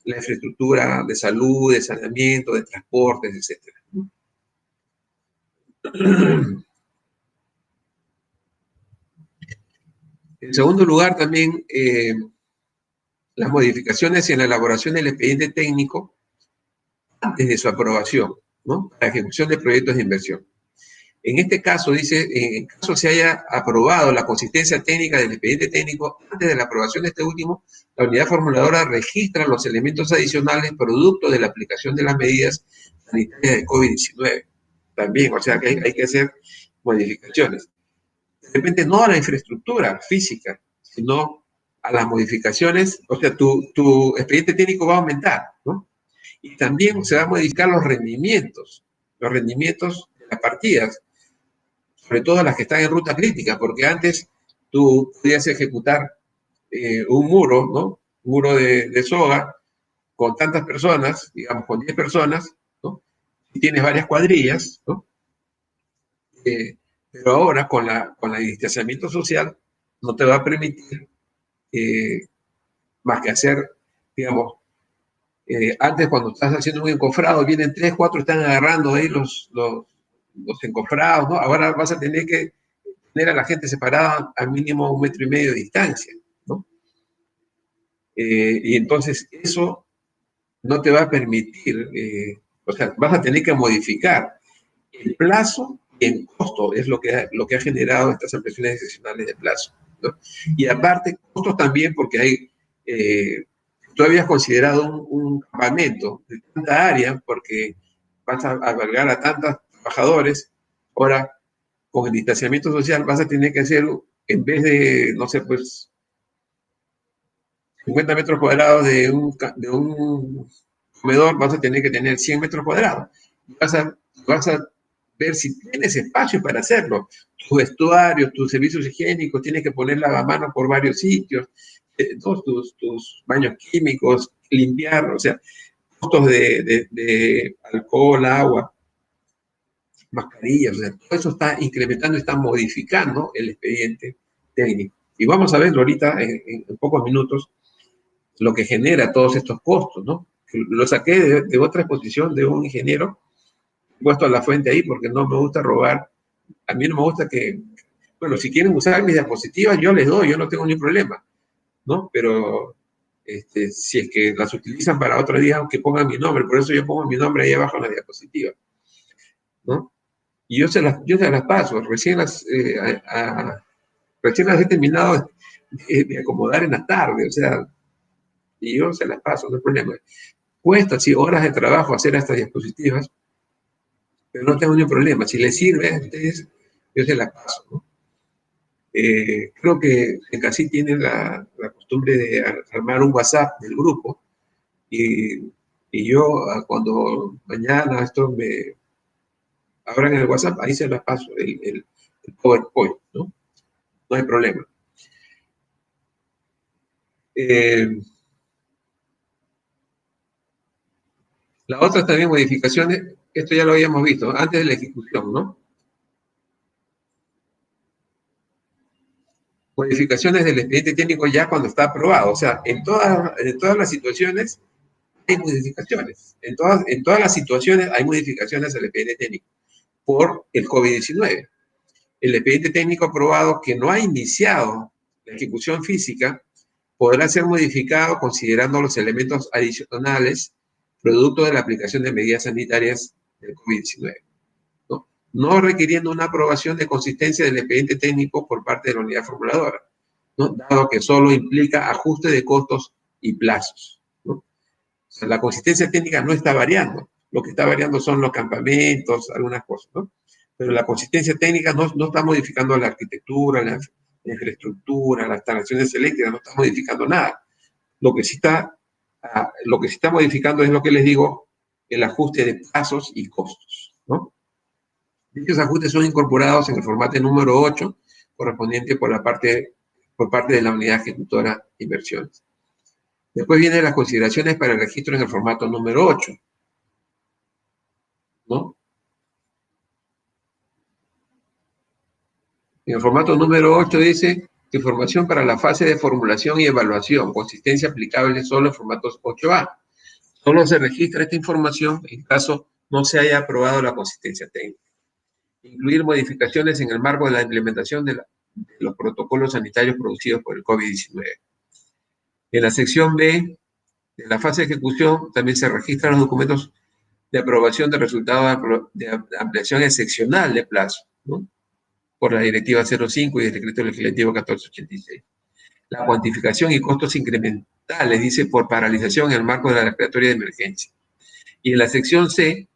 la infraestructura de salud, de saneamiento, de transportes, etc. En segundo lugar, también las modificaciones en la elaboración del expediente técnico antes de su aprobación, ¿no?, para ejecución de proyectos de inversión. En este caso, dice, en caso se haya aprobado la consistencia técnica del expediente técnico antes de la aprobación de este último, la unidad formuladora registra los elementos adicionales producto de la aplicación de las medidas sanitarias de COVID-19. También, o sea que hay que hacer modificaciones. De repente no a la infraestructura física, sino a las modificaciones, o sea, tu expediente técnico va a aumentar, ¿no? Y también se van a modificar los rendimientos de las partidas, sobre todo las que están en ruta crítica, porque antes tú podías ejecutar un muro, ¿no?, un muro de soga con tantas personas, digamos con 10 personas, ¿no?, y tienes varias cuadrillas, ¿no? Pero ahora con el distanciamiento social no te va a permitir más que hacer, digamos, Antes, cuando estás haciendo un encofrado, vienen 3, 4, están agarrando ahí los encofrados, ¿no? Ahora vas a tener que tener a la gente separada al mínimo 1,5 metros de distancia, ¿no? Y entonces eso no te va a permitir, o sea, vas a tener que modificar el plazo y el costo, es lo que ha generado estas ampliaciones excepcionales de plazo, ¿no? Y aparte, costos también porque hay, tú habías considerado un campamento de tanta área porque vas a albergar a tantos trabajadores, ahora con el distanciamiento social vas a tener que hacer, en vez de, no sé, pues 50 metros cuadrados de un comedor, vas a tener que tener 100 metros cuadrados. Vas a ver si tienes espacio para hacerlo. Tus vestuarios, tus servicios higiénicos, tienes que poner lavamanos por varios sitios, todos tus baños químicos, limpiar, o sea, costos de alcohol, agua, mascarillas, o sea, todo eso está incrementando, está modificando el expediente técnico. Y vamos a verlo ahorita en pocos minutos, lo que genera todos estos costos, ¿no? Lo saqué de otra exposición de un ingeniero, puesto a la fuente ahí porque no me gusta robar. A mí no me gusta que, bueno, si quieren usar mis diapositivas, yo les doy, yo no tengo ningún problema, ¿no? Pero si es que las utilizan para otro día, aunque pongan mi nombre, por eso yo pongo mi nombre ahí abajo en la diapositiva, ¿no? Y yo se las paso, recién las he terminado de acomodar en la tarde, o sea, y yo se las paso, no hay problema. Cuesta, sí, horas de trabajo hacer estas diapositivas, pero no tengo ningún problema. Si les sirve a ustedes, yo se las paso, ¿no? Creo que casi tienen la costumbre de armar un WhatsApp del grupo y yo cuando mañana esto me abran el WhatsApp, ahí se las paso, el PowerPoint, ¿no? No hay problema. La otra también modificaciones, esto ya lo habíamos visto, antes de la ejecución, ¿no? Modificaciones del expediente técnico ya cuando está aprobado, o sea, en todas las situaciones hay modificaciones, en todas las situaciones hay modificaciones al expediente técnico por el COVID-19. El expediente técnico aprobado que no ha iniciado la ejecución física podrá ser modificado considerando los elementos adicionales producto de la aplicación de medidas sanitarias del COVID-19, ¿no? No requiriendo una aprobación de consistencia del expediente técnico por parte de la unidad formuladora, ¿no? Dado que solo implica ajuste de costos y plazos, ¿no? O sea, la consistencia técnica no está variando, lo que está variando son los campamentos, algunas cosas, ¿no? Pero la consistencia técnica no está modificando la arquitectura, la infraestructura, las instalaciones eléctricas, no está modificando nada. Lo que sí está modificando es lo que les digo, el ajuste de plazos y costos, ¿no? Dichos ajustes son incorporados en el formato número 8, correspondiente por parte de la unidad ejecutora de inversiones. Después vienen las consideraciones para el registro en el formato número 8, ¿no? En el formato número 8 dice información para la fase de formulación y evaluación, consistencia aplicable solo en formatos 8A. Solo se registra esta información en caso no se haya aprobado la consistencia técnica. Incluir modificaciones en el marco de la implementación de los protocolos sanitarios producidos por el COVID-19. En la sección B, de la fase de ejecución, también se registran los documentos de aprobación de resultados de ampliación excepcional de plazo, ¿no? Por la Directiva 05 y el Decreto Legislativo 1486. La cuantificación y costos incrementales, dice, por paralización en el marco de la declaratoria de emergencia. Y en la sección C,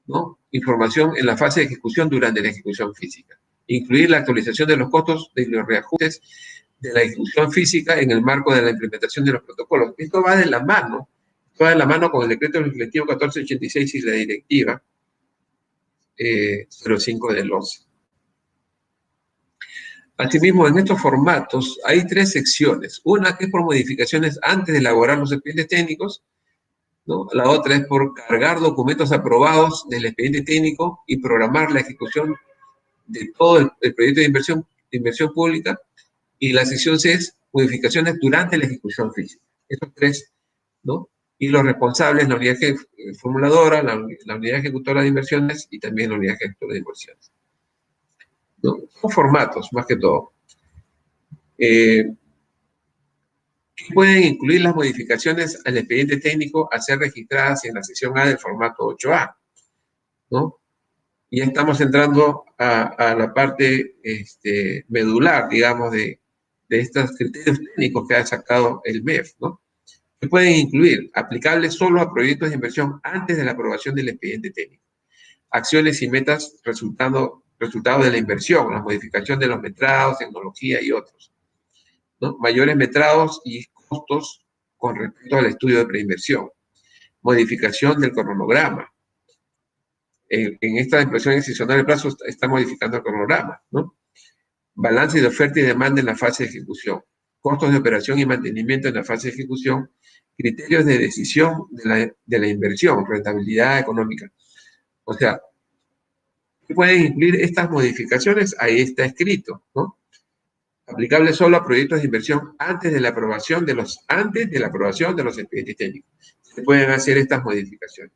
¿no? Información en la fase de ejecución durante la ejecución física. Incluir la actualización de los costos de los reajustes de la ejecución física en el marco de la implementación de los protocolos. Esto va de la mano con el Decreto Legislativo 1486 y la Directiva 05 del 11. Asimismo, en estos formatos hay 3 secciones. Una que es por modificaciones antes de elaborar los expedientes técnicos, ¿no? La otra es por cargar documentos aprobados del expediente técnico y programar la ejecución de todo el proyecto de inversión pública. Y la sección C es modificaciones durante la ejecución física. Esos 3, ¿no? Y los responsables, la unidad formuladora, la unidad ejecutora de inversiones y también la unidad ejecutora de inversiones, ¿no? Son formatos, más que todo. Pueden incluir las modificaciones al expediente técnico a ser registradas en la sección A del formato 8A, ¿no? Y ya estamos entrando a la parte medular, digamos, de estos criterios técnicos que ha sacado el MEF, ¿no? Que pueden incluir aplicables solo a proyectos de inversión antes de la aprobación del expediente técnico. Acciones y metas resultado de la inversión, la modificación de los metrados, tecnología y otros, ¿no? Mayores metrados y costos con respecto al estudio de preinversión. Modificación del cronograma. En esta impresión excepcional de plazo está modificando el cronograma, ¿no? Balance de oferta y demanda en la fase de ejecución. Costos de operación y mantenimiento en la fase de ejecución. Criterios de decisión de la inversión, rentabilidad económica. O sea, pueden incluir estas modificaciones, ahí está escrito, ¿no? Aplicable solo a proyectos de inversión antes de la aprobación de los expedientes técnicos. Se pueden hacer estas modificaciones.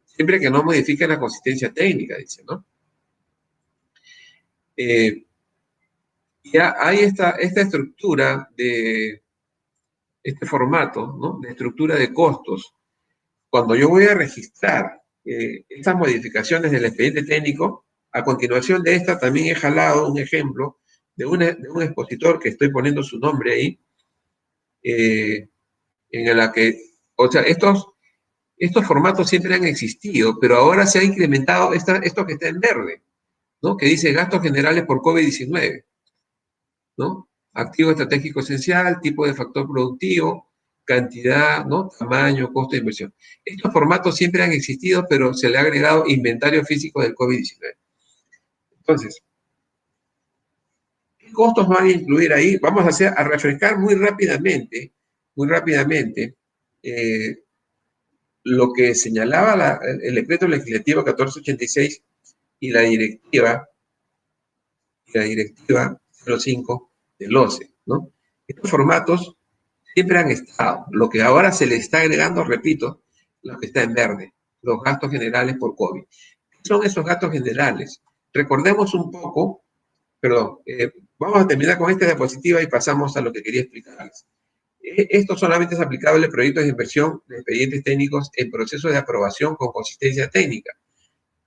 Siempre que no modifiquen la consistencia técnica, dice, ¿no? Ya hay esta estructura de este formato, ¿no? De estructura de costos. Cuando yo voy a registrar estas modificaciones del expediente técnico, a continuación de esta también he jalado un ejemplo de un expositor que estoy poniendo su nombre ahí, en la que, o sea, estos formatos siempre han existido, pero ahora se ha incrementado esto que está en verde, ¿no? Que dice gastos generales por COVID-19, ¿no? Activo estratégico esencial, tipo de factor productivo, cantidad, ¿no? Tamaño, costo de inversión. Estos formatos siempre han existido, pero se le ha agregado inventario físico del COVID-19. Entonces, ¿qué costos van a incluir ahí? Vamos a refrescar muy rápidamente, lo que señalaba el decreto legislativo 1486 y la directiva 05 del OCE, ¿no? Estos formatos siempre han estado. Lo que ahora se le está agregando, repito, lo que está en verde, los gastos generales por COVID. ¿Qué son esos gastos generales? Recordemos un poco, perdón, vamos a terminar con esta diapositiva y pasamos a lo que quería explicarles. Esto solamente es aplicable a proyectos de inversión de expedientes técnicos en proceso de aprobación con consistencia técnica,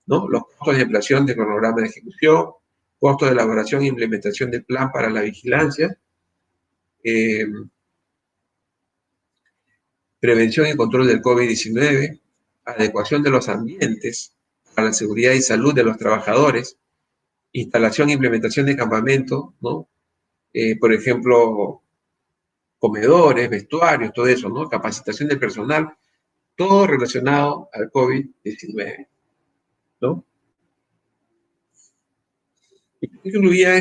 ¿no? Los costos de ampliación de cronograma de ejecución, costos de elaboración e implementación del plan para la vigilancia, prevención y control del COVID-19, adecuación de los ambientes para la seguridad y salud de los trabajadores, instalación e implementación de campamento, ¿no? Por ejemplo, comedores, vestuarios, todo eso, ¿no? Capacitación del personal, todo relacionado al COVID-19, ¿no? Incluía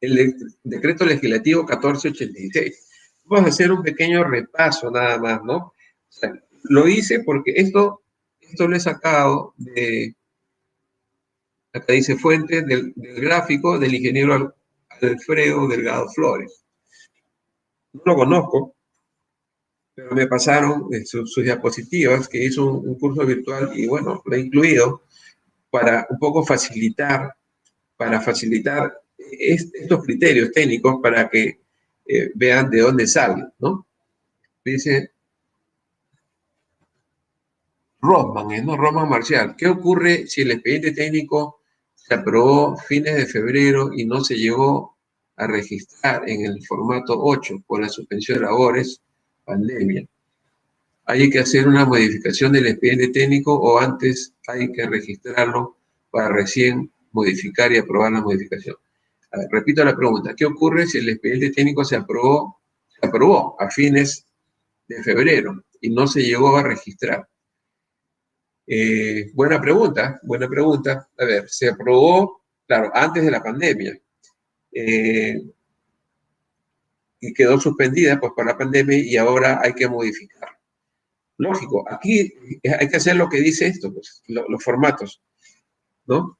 el decreto legislativo 1486. Vamos a hacer un pequeño repaso nada más, ¿no? O sea, lo hice porque esto lo he sacado de, acá dice fuente del gráfico del ingeniero Alfredo Delgado Flores. No lo conozco, pero me pasaron sus diapositivas, que hizo un curso virtual y bueno, lo he incluido para un poco facilitar estos criterios técnicos para que vean de dónde salen, ¿no? Dice Rosman, ¿no? Rosman Marcial. ¿Qué ocurre si el expediente técnico se aprobó fines de febrero y no se llegó a registrar en el formato 8 por la suspensión de labores, pandemia? ¿Hay que hacer una modificación del expediente técnico o antes hay que registrarlo para recién modificar y aprobar la modificación? A ver, repito la pregunta. ¿Qué ocurre si el expediente técnico se aprobó a fines de febrero y no se llegó a registrar? Buena pregunta. A ver, se aprobó, claro, antes de la pandemia y quedó suspendida pues por la pandemia y ahora hay que modificar. Lógico, aquí hay que hacer lo que dice esto, pues, los formatos, ¿no?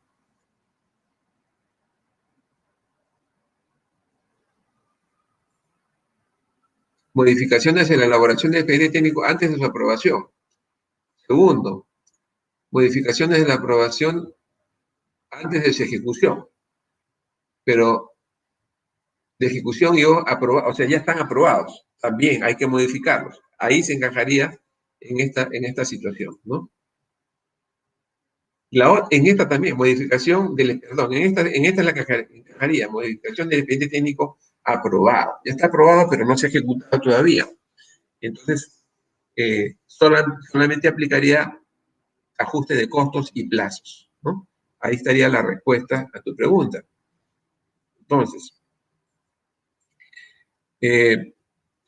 modificaciones en la elaboración del expediente técnico antes de su aprobación. Segundo, modificaciones de la aprobación antes de su ejecución. Pero de ejecución yo aprobado, o sea, ya están aprobados. También hay que modificarlos. Ahí se encajaría en esta situación, ¿no? En esta también, modificación del, perdón, en esta la encajaría, modificación del expediente técnico aprobado. Ya está aprobado, pero no se ha ejecutado todavía. Entonces, solamente aplicaría ajuste de costos y plazos, ¿no? Ahí estaría la respuesta a tu pregunta. Entonces,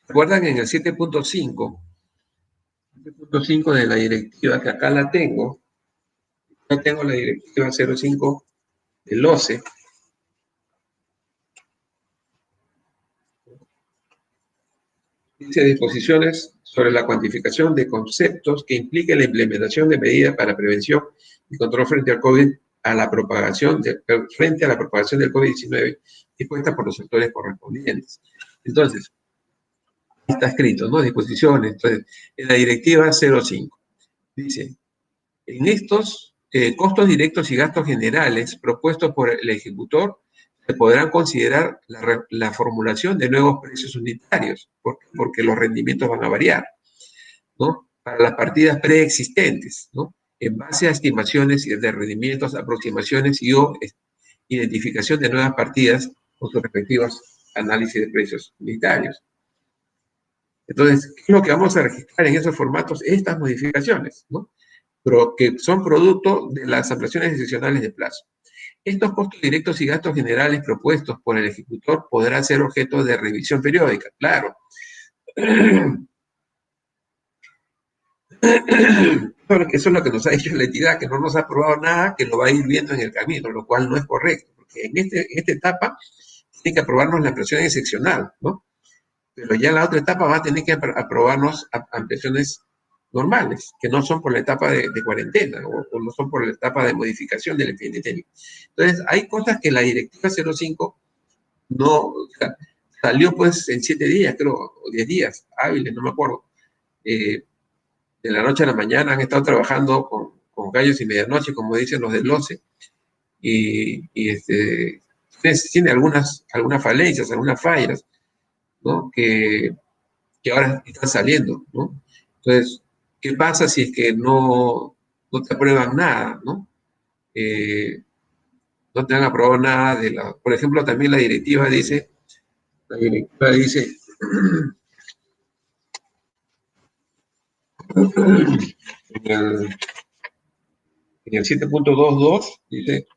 recuerdan en el 7.5 de la directiva, que acá la tengo, ya tengo la directiva 05 del OCE, dice disposiciones sobre la cuantificación de conceptos que impliquen la implementación de medidas para prevención y control frente al COVID, frente a la propagación del COVID-19 dispuestas por los sectores correspondientes. Entonces, está escrito, ¿no? Disposiciones. Entonces, en la directiva 05 dice, en estos costos directos y gastos generales propuestos por el ejecutor, se podrán considerar la formulación de nuevos precios unitarios, porque los rendimientos van a variar, ¿no? Para las partidas preexistentes, ¿no? En base a estimaciones de rendimientos, aproximaciones y o identificación de nuevas partidas con sus respectivos análisis de precios unitarios. Entonces, ¿qué es lo que vamos a registrar en esos formatos? Estas modificaciones, ¿no? Pero que son producto de las ampliaciones excepcionales de plazo. Estos costos directos y gastos generales propuestos por el ejecutor podrán ser objeto de revisión periódica, claro. Eso es lo que nos ha dicho la entidad, que no nos ha aprobado nada, que lo va a ir viendo en el camino, lo cual no es correcto, porque en esta etapa tiene que aprobarnos la ampliación excepcional, ¿no? Pero ya en la otra etapa va a tener que aprobarnos ampliaciones normales, que no son por la etapa de cuarentena o no son por la etapa de modificación del expediente técnico. Entonces, hay cosas que la directiva 05 no, o sea, salió pues en 7 días, creo, o 10 días hábiles, no me acuerdo. De la noche a la mañana han estado trabajando con gallos y medianoche, como dicen los del OCE, y tiene algunas falencias, algunas fallas, ¿no? Que ahora están saliendo, ¿no? Entonces, ¿qué pasa si es que no te aprueban nada, ¿no? No te han aprobado nada de la... Por ejemplo, también la directiva dice en el 7.22 dice,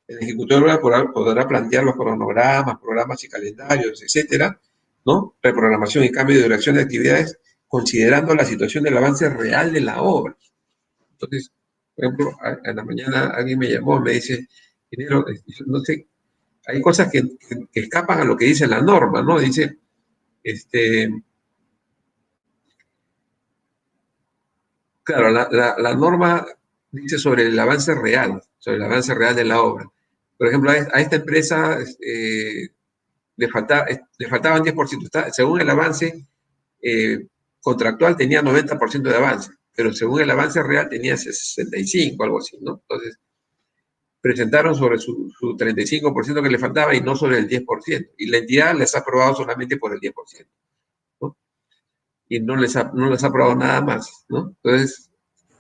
el ejecutor podrá plantear los programas y calendarios, etcétera, ¿no? Reprogramación y cambio de duración de actividades, considerando la situación del avance real de la obra. Entonces, por ejemplo, a la mañana alguien me llamó, me dice, ingeniero, no sé, hay cosas que escapan a lo que dice la norma, ¿no? Dice, claro, la norma dice sobre el avance real de la obra. Por ejemplo, a esta empresa le faltaban 10%. Según el avance contractual tenía 90% de avance, pero según el avance real tenía 65, algo así, ¿no? Entonces, presentaron sobre su 35% que le faltaba y no sobre el 10%. Y la entidad les ha aprobado solamente por el 10%, ¿no? Y no les ha aprobado nada más, ¿no? Entonces,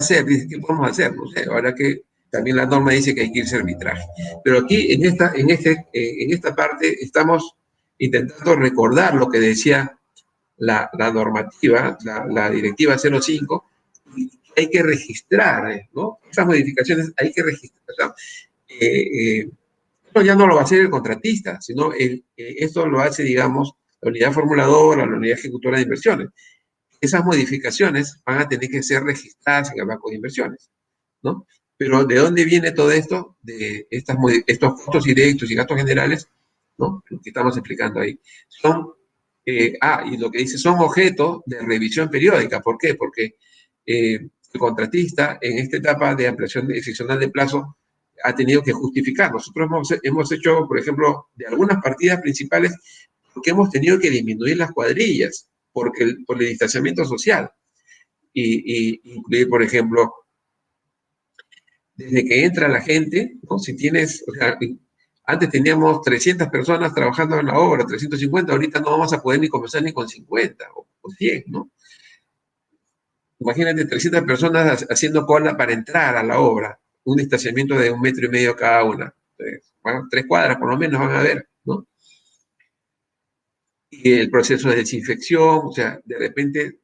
¿qué podemos hacer? No sé, ahora que también la norma dice que hay que irse a arbitraje. Pero aquí, en esta parte, estamos intentando recordar lo que decía la normativa, la directiva 05, y hay que registrar, ¿no? Esas modificaciones hay que registrar. Esto ya no lo va a hacer el contratista, sino esto lo hace, digamos, la unidad formuladora, la unidad ejecutora de inversiones. Esas modificaciones van a tener que ser registradas en el banco de inversiones, ¿no? Pero ¿de dónde viene todo esto? De estos costos directos y gastos generales, ¿no? Lo que estamos explicando ahí. Y lo que dice, son objeto de revisión periódica. ¿Por qué? Porque el contratista en esta etapa de ampliación excepcional de plazo ha tenido que justificar. Nosotros hemos hecho, por ejemplo, de algunas partidas principales, porque hemos tenido que disminuir las cuadrillas, por el distanciamiento social. Y incluir, por ejemplo, desde que entra la gente, ¿no? Si tienes, o sea, antes teníamos 300 personas trabajando en la obra, 350, ahorita no vamos a poder ni comenzar ni con 50 o 100, ¿no? Imagínate 300 personas haciendo cola para entrar a la obra, un distanciamiento de 1,5 metros cada una. Entonces, bueno, 3 cuadras por lo menos van a ver, ¿no? Y el proceso de desinfección, o sea, de repente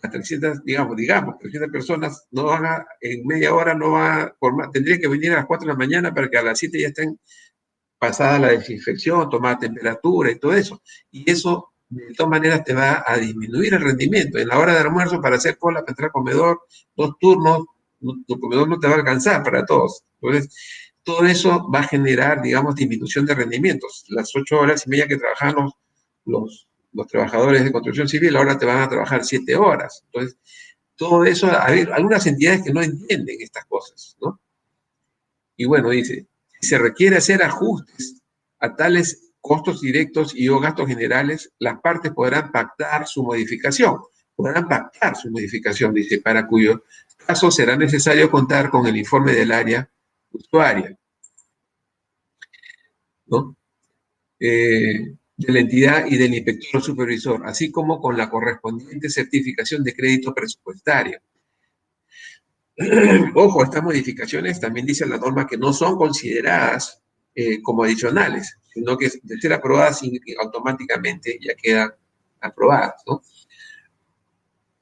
a 300, digamos, 300 personas no van a, en media hora no va a formar, tendría que venir a las 4 de la mañana para que a las 7 ya estén pasada la desinfección, tomar temperatura y todo eso. Y eso, de todas maneras, te va a disminuir el rendimiento. En la hora de almuerzo, para hacer cola, para entrar al comedor, 2 turnos, tu comedor no te va a alcanzar para todos. Entonces, todo eso va a generar, digamos, disminución de rendimientos. Las 8 horas y media que trabajan los trabajadores de construcción civil, ahora te van a trabajar 7 horas. Entonces, todo eso, hay algunas entidades que no entienden estas cosas, ¿no? Y bueno, dice, si se requiere hacer ajustes a tales costos directos y o gastos generales, las partes podrán pactar su modificación. Podrán pactar su modificación, dice, para cuyo caso será necesario contar con el informe del área usuaria, ¿no? De la entidad y del inspector o supervisor, así como con la correspondiente certificación de crédito presupuestario. Ojo, estas modificaciones también dice la norma que no son consideradas como adicionales, sino que de ser aprobadas automáticamente ya quedan aprobadas, ¿no?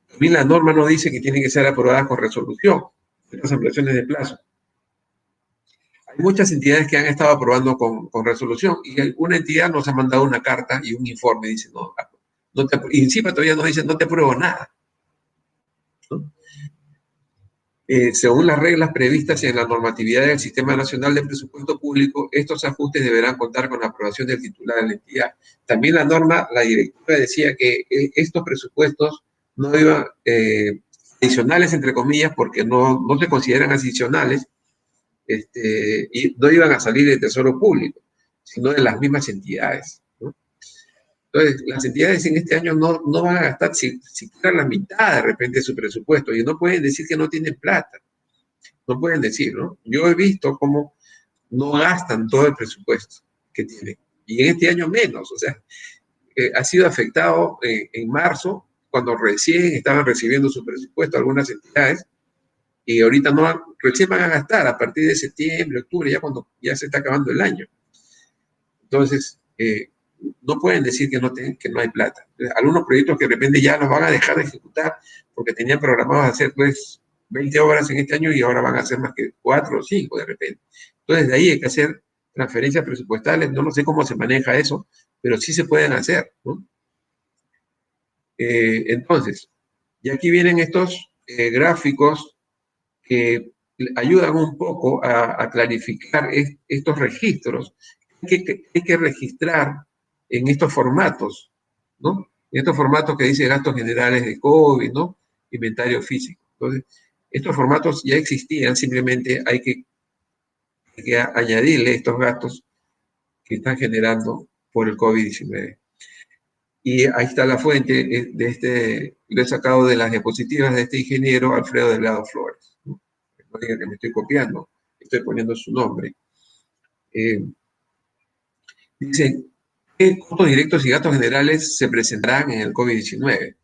También la norma no dice que tienen que ser aprobadas con resolución, estas ampliaciones de plazo. Hay muchas entidades que han estado aprobando con resolución y una entidad nos ha mandado una carta y un informe, dice, y encima todavía nos dice, no te apruebo nada, ¿no? Según las reglas previstas en la normatividad del Sistema Nacional de Presupuesto Público, estos ajustes deberán contar con la aprobación del titular de la entidad. También la norma, la directora decía que estos presupuestos no iban adicionales, entre comillas, porque no se consideran adicionales, y no iban a salir del Tesoro Público, sino de las mismas entidades, ¿no? Entonces, las entidades en este año no van a gastar siquiera la mitad de repente de su presupuesto y no pueden decir que no tienen plata. No pueden decir, ¿no? Yo he visto cómo no gastan todo el presupuesto que tienen. Y en este año menos. O sea, ha sido afectado en marzo, cuando recién estaban recibiendo su presupuesto algunas entidades, y ahorita recién van a gastar a partir de septiembre, octubre, ya cuando ya se está acabando el año. Entonces, no pueden decir que no hay plata. Algunos proyectos que de repente ya los van a dejar de ejecutar porque tenían programados hacer, pues, 20 obras en este año y ahora van a hacer más que 4 o 5 de repente. Entonces, de ahí hay que hacer transferencias presupuestales. No sé cómo se maneja eso, pero sí se pueden hacer, ¿no? Entonces, y aquí vienen estos gráficos que ayudan un poco a clarificar estos registros. Hay que registrar en estos formatos, ¿no? En estos formatos que dice gastos generales de COVID, ¿no? Inventario físico. Entonces, estos formatos ya existían, simplemente hay que añadirle estos gastos que están generando por el COVID-19. Y ahí está la fuente lo he sacado de las diapositivas de este ingeniero Alfredo Delgado Flores, ¿no? No diga que me estoy copiando, estoy poniendo su nombre. Dice, ¿qué costos directos y gastos generales se presentarán en el COVID-19?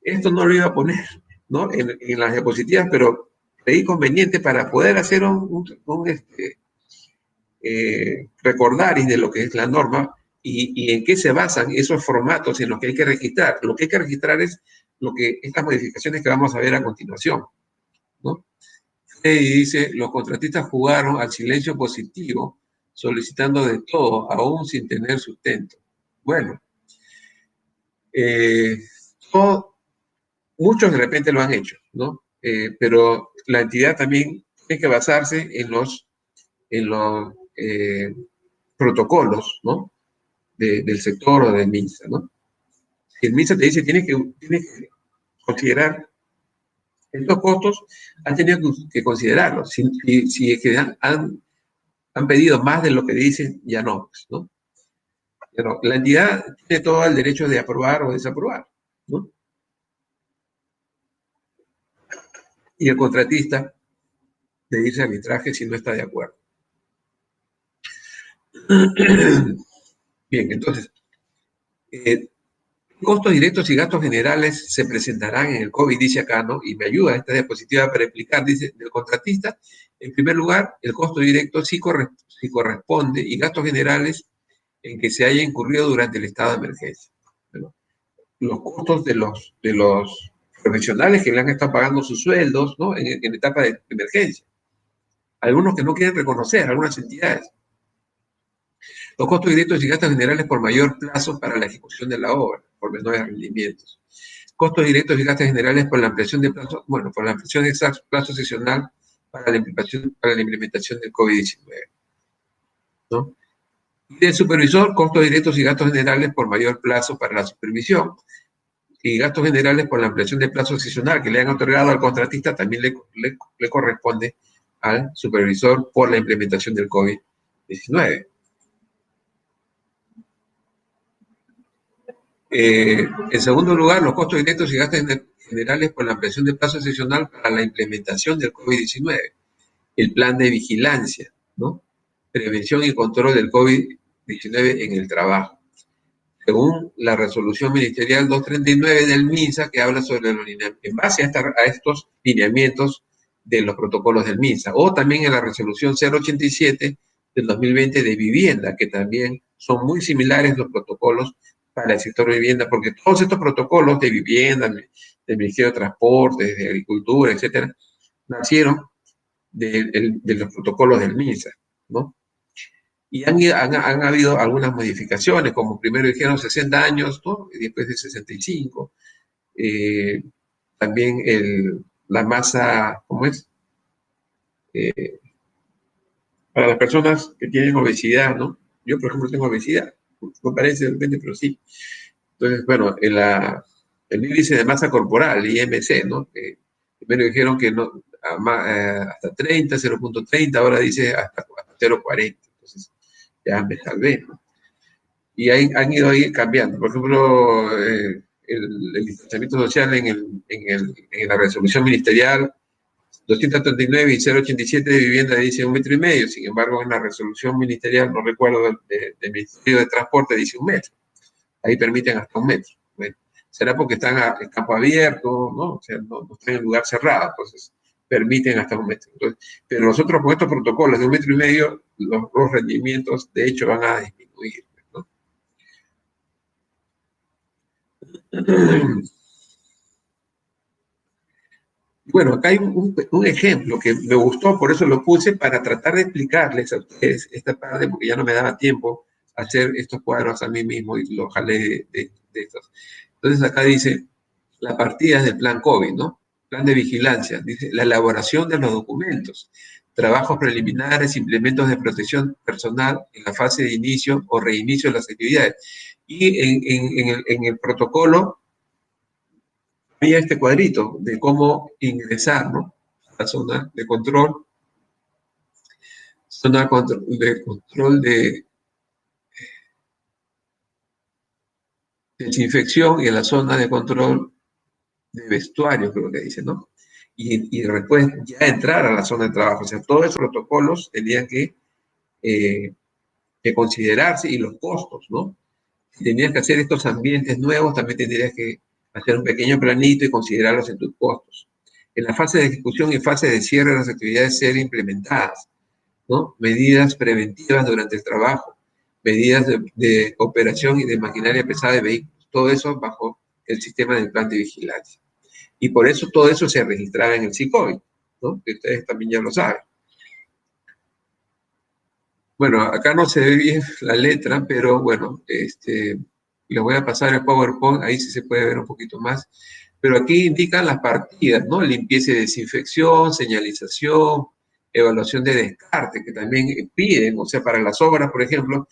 Esto no lo iba a poner, ¿no? en las diapositivas, pero creí conveniente para poder hacer un recordaris de lo que es la norma y en qué se basan esos formatos en los que hay que registrar. Lo que hay que registrar es estas modificaciones que vamos a ver a continuación, ¿no? Y dice, los contratistas jugaron al silencio positivo, solicitando de todo, aún sin tener sustento. Bueno, muchos de repente lo han hecho, ¿no? Pero la entidad también tiene que basarse en los protocolos, ¿no? Del sector o del MINSA, ¿no? Si el MINSA te dice tienes que considerar estos costos, han tenido que considerarlos. Si es que han pedido más de lo que dicen, ya no, ¿no? Pero la entidad tiene todo el derecho de aprobar o desaprobar. ¿no? Y el contratista de irse a arbitraje si no está de acuerdo. Bien, entonces, costos directos y gastos generales se presentarán en el COVID, dice acá, ¿no? Y me ayuda esta diapositiva para explicar, dice, del contratista, en primer lugar, el costo directo sí corresponde y gastos generales en que se haya incurrido durante el estado de emergencia. Bueno, los costos de los profesionales que le han estado pagando sus sueldos, ¿no? En etapa de emergencia. Algunos que no quieren reconocer, algunas entidades. Los costos directos y gastos generales por mayor plazo para la ejecución de la obra, por menores rendimientos. Costos directos y gastos generales por la ampliación de plazo, bueno, por la ampliación de plazo seccional para la implementación del COVID-19, ¿no? Y del supervisor, costos directos y gastos generales por mayor plazo para la supervisión. Y gastos generales por la ampliación de plazo seccional que le han otorgado al contratista también le corresponde al supervisor por la implementación del COVID-19. En segundo lugar, los costos directos y gastos generales por la ampliación de plazo excepcional para la implementación del COVID-19. El plan de vigilancia, ¿no? Prevención y control del COVID-19 en el trabajo. Según la resolución ministerial 239 del MINSA, que habla sobre los lineamientos, en base a estos lineamientos de los protocolos del MINSA, o también en la resolución 087 del 2020 de vivienda, que también son muy similares los protocolos para el sector de vivienda, porque todos estos protocolos de vivienda, del Ministerio de Transporte, de Agricultura, etcétera, nacieron de los protocolos del MINSA, ¿no? Y han habido algunas modificaciones, como primero dijeron 60 años, ¿no? Y después de 65. También la masa, ¿cómo es? Para las personas que tienen obesidad, ¿no? Yo, por ejemplo, tengo obesidad, no parece de repente, pero sí. Entonces, bueno, el índice de masa corporal, el IMC, ¿no? Primero dijeron que no, hasta 30, 0.30, ahora dice hasta 0.40. Entonces, ya me salvé, ¿no? Y han ido ahí cambiando. Por ejemplo, el distanciamiento social en la resolución ministerial 239 y 087 de vivienda dice 1,5 metros. Sin embargo, en la resolución ministerial, no recuerdo, del Ministerio de Transporte dice 1 metro. Ahí permiten hasta 1 metro. Bueno, será porque están en campo abierto, ¿no? O sea, no están en lugar cerrado, entonces permiten hasta 1 metro. Entonces, pero nosotros con estos protocolos de 1,5 metros, los rendimientos de hecho van a disminuir, ¿no? Bueno, acá hay un ejemplo que me gustó, por eso lo puse, para tratar de explicarles a ustedes esta parte, porque ya no me daba tiempo hacer estos cuadros a mí mismo y los jalé de estos. Entonces acá dice, las partidas del plan COVID, ¿no? Plan de vigilancia, dice, la elaboración de los documentos, trabajos preliminares, implementos de protección personal en la fase de inicio o reinicio de las actividades. Y en el protocolo había este cuadrito de cómo ingresar, ¿no? A la zona de control, de desinfección y en la zona de control de vestuario, creo que dice, ¿no? Y después ya entrar a la zona de trabajo. O sea, todos esos protocolos tenían que considerarse y los costos, ¿no? Si tenías que hacer estos ambientes nuevos, también tendrías que hacer un pequeño planito y considerarlos en tus costos. En la fase de ejecución y fase de cierre de las actividades ser implementadas, ¿no? Medidas preventivas durante el trabajo, medidas de operación y de maquinaria pesada de vehículos, todo eso bajo el sistema del plan de vigilancia. Y por eso todo eso se registraba en el SICOBI, ¿no? Que ustedes también ya lo saben. Bueno, acá no se ve bien la letra, pero bueno, les voy a pasar el PowerPoint, ahí sí se puede ver un poquito más. Pero aquí indican las partidas, ¿no? Limpieza y desinfección, señalización, evaluación de descarte, que también piden, o sea, para las obras, por ejemplo,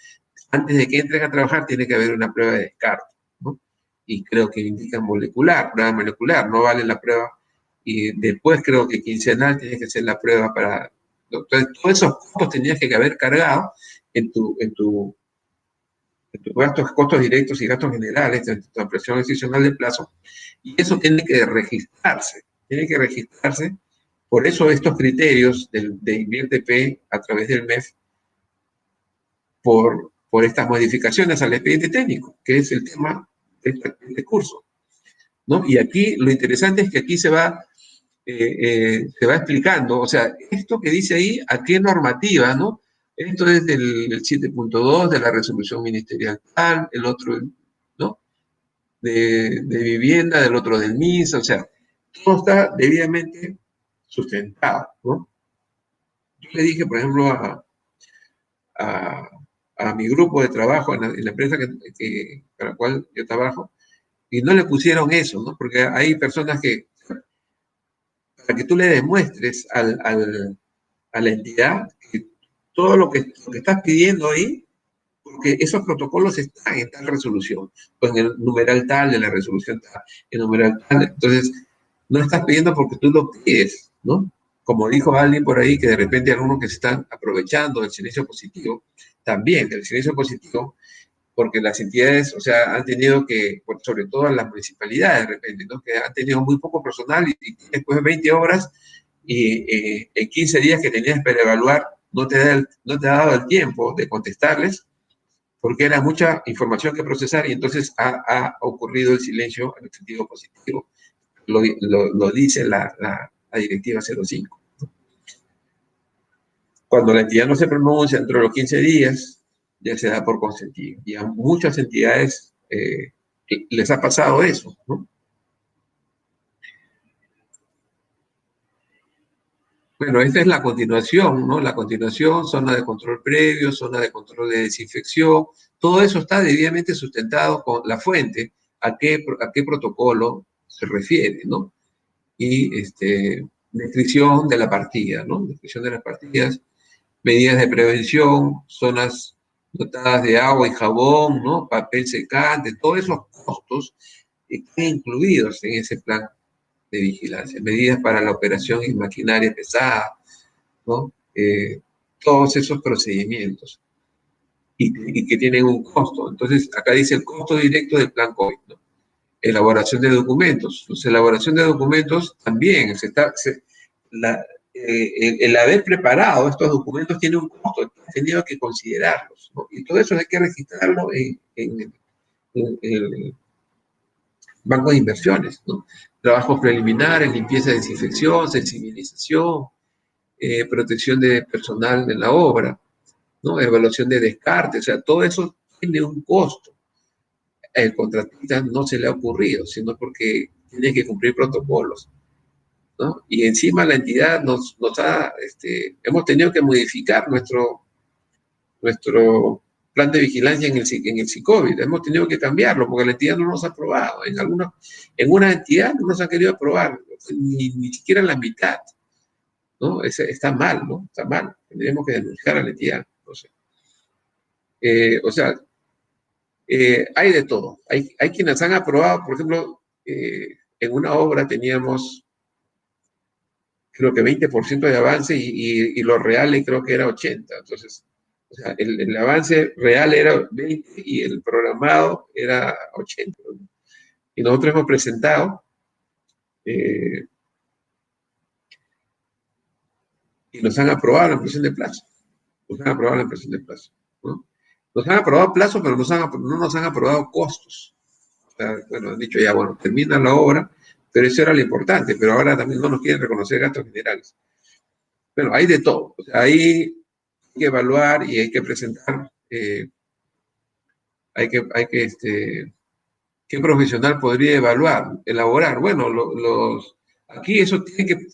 antes de que entren a trabajar tiene que haber una prueba de descarte, ¿no? Y creo que indican prueba molecular, no vale la prueba. Y después creo que quincenal tienes que hacer la prueba para... Entonces, todos esos costos tenías que haber cargado en tu gastos, costos directos y gastos generales de la ampliación excepcional de plazo, y eso tiene que registrarse, por eso estos criterios de Invierte P a través del MEF, por estas modificaciones al expediente técnico, que es el tema de este curso, ¿no? Y aquí lo interesante es que aquí se va explicando, o sea, esto que dice ahí, ¿a qué normativa, no? Esto es del 7.2 de la resolución ministerial tal, el otro, ¿no? De vivienda, del otro del MINSA, o sea, todo está debidamente sustentado, ¿no? Yo le dije, por ejemplo, a mi grupo de trabajo en la empresa para la cual yo trabajo, y no le pusieron eso, ¿no? Porque hay personas que, para que tú le demuestres a la entidad que todo lo que estás pidiendo ahí, porque esos protocolos están en tal resolución, o en el numeral tal de la resolución tal, el numeral tal, entonces no estás pidiendo porque tú lo pides, ¿no? Como dijo alguien por ahí, que de repente algunos que se están aprovechando del silencio positivo, también del silencio positivo, porque las entidades, o sea, han tenido que, sobre todo en las municipalidades de repente, ¿no? Que han tenido muy poco personal y después de 20 obras y en 15 días que tenías para evaluar, no te ha dado el tiempo de contestarles porque era mucha información que procesar y entonces ha ocurrido el silencio en el sentido positivo. Lo dice la directiva 05. Cuando la entidad no se pronuncia dentro de los 15 días, ya se da por consentido. Y a muchas entidades les ha pasado eso, ¿no? Bueno, esta es la continuación, ¿no? La continuación, zona de control previo, zona de control de desinfección, todo eso está debidamente sustentado con la fuente, a qué protocolo se refiere, ¿no? Y descripción de la partida, ¿no? Descripción de las partidas, medidas de prevención, zonas dotadas de agua y jabón, ¿no? Papel secante, todos esos costos están incluidos en ese plan de vigilancia, medidas para la operación y maquinaria pesada, ¿no? Todos esos procedimientos y que tienen un costo. Entonces, acá dice el costo directo del plan COVID, ¿no? Elaboración de documentos. Pues, elaboración de documentos también, el haber preparado estos documentos tiene un costo, he tenido que considerarlos, ¿no? Y todo eso hay que registrarlo en el banco de inversiones, ¿no? Trabajos preliminares, limpieza, desinfección, sensibilización, protección de personal de la obra, ¿no? Evaluación de descarte, o sea, todo eso tiene un costo. El contratista no se le ha ocurrido, sino porque tiene que cumplir protocolos, ¿no? Y encima la entidad hemos tenido que modificar nuestro plan de vigilancia en el SICOVID, hemos tenido que cambiarlo porque la entidad no nos ha aprobado. En una entidad no nos ha querido aprobar, ni siquiera la mitad, ¿no? Está mal, ¿no? Está mal. Tendríamos que denunciar a la entidad. No sé. O sea, hay de todo. Hay quienes han aprobado, por ejemplo, en una obra teníamos creo que 20% de avance y lo real creo que era 80%. Entonces, o sea, el avance real era 20 y el programado era 80. ¿No? Y nosotros hemos presentado y nos han aprobado la ampliación de plazo. Nos han aprobado la ampliación de plazo, ¿no? Nos han aprobado plazo, pero no nos han aprobado costos. O sea, bueno, han dicho ya, bueno, termina la obra, pero eso era lo importante, pero ahora también no nos quieren reconocer gastos generales. Bueno, hay de todo. O sea, hay que evaluar y hay que presentar, ¿qué profesional podría elaborar? Bueno, aquí eso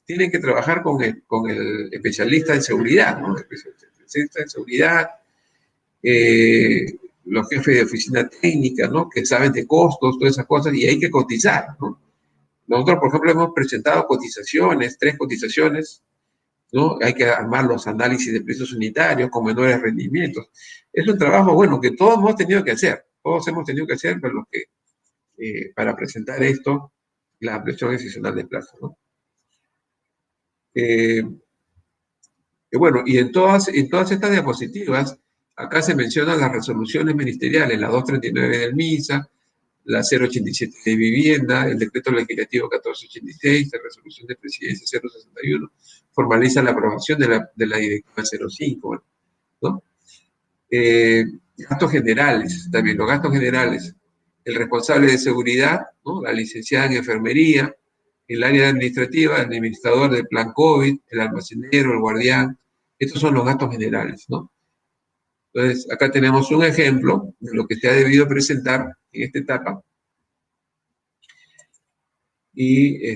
tienen que trabajar con el especialista en seguridad, ¿no? El especialista en seguridad, los jefes de oficina técnica, ¿no? Que saben de costos, todas esas cosas, y hay que cotizar, ¿no? Nosotros, por ejemplo, hemos presentado cotizaciones, 3 cotizaciones, ¿no? Hay que armar los análisis de precios unitarios con menores rendimientos. Es un trabajo, bueno, que todos hemos tenido que hacer, para presentar esto, la ampliación excepcional de plazo, ¿no? Y bueno, y en todas estas diapositivas Acá se mencionan las resoluciones ministeriales, la 239 del MINSA, la 087 de vivienda, el decreto legislativo 1486, la resolución de presidencia 061, formaliza la aprobación de la directiva 05, ¿no? Gastos generales, también los gastos generales, el responsable de seguridad, ¿no? La licenciada en enfermería, el área administrativa, el administrador del plan COVID, el almacenero, el guardián, estos son los gastos generales, ¿no? Entonces, acá tenemos un ejemplo de lo que se ha debido presentar en esta etapa. Y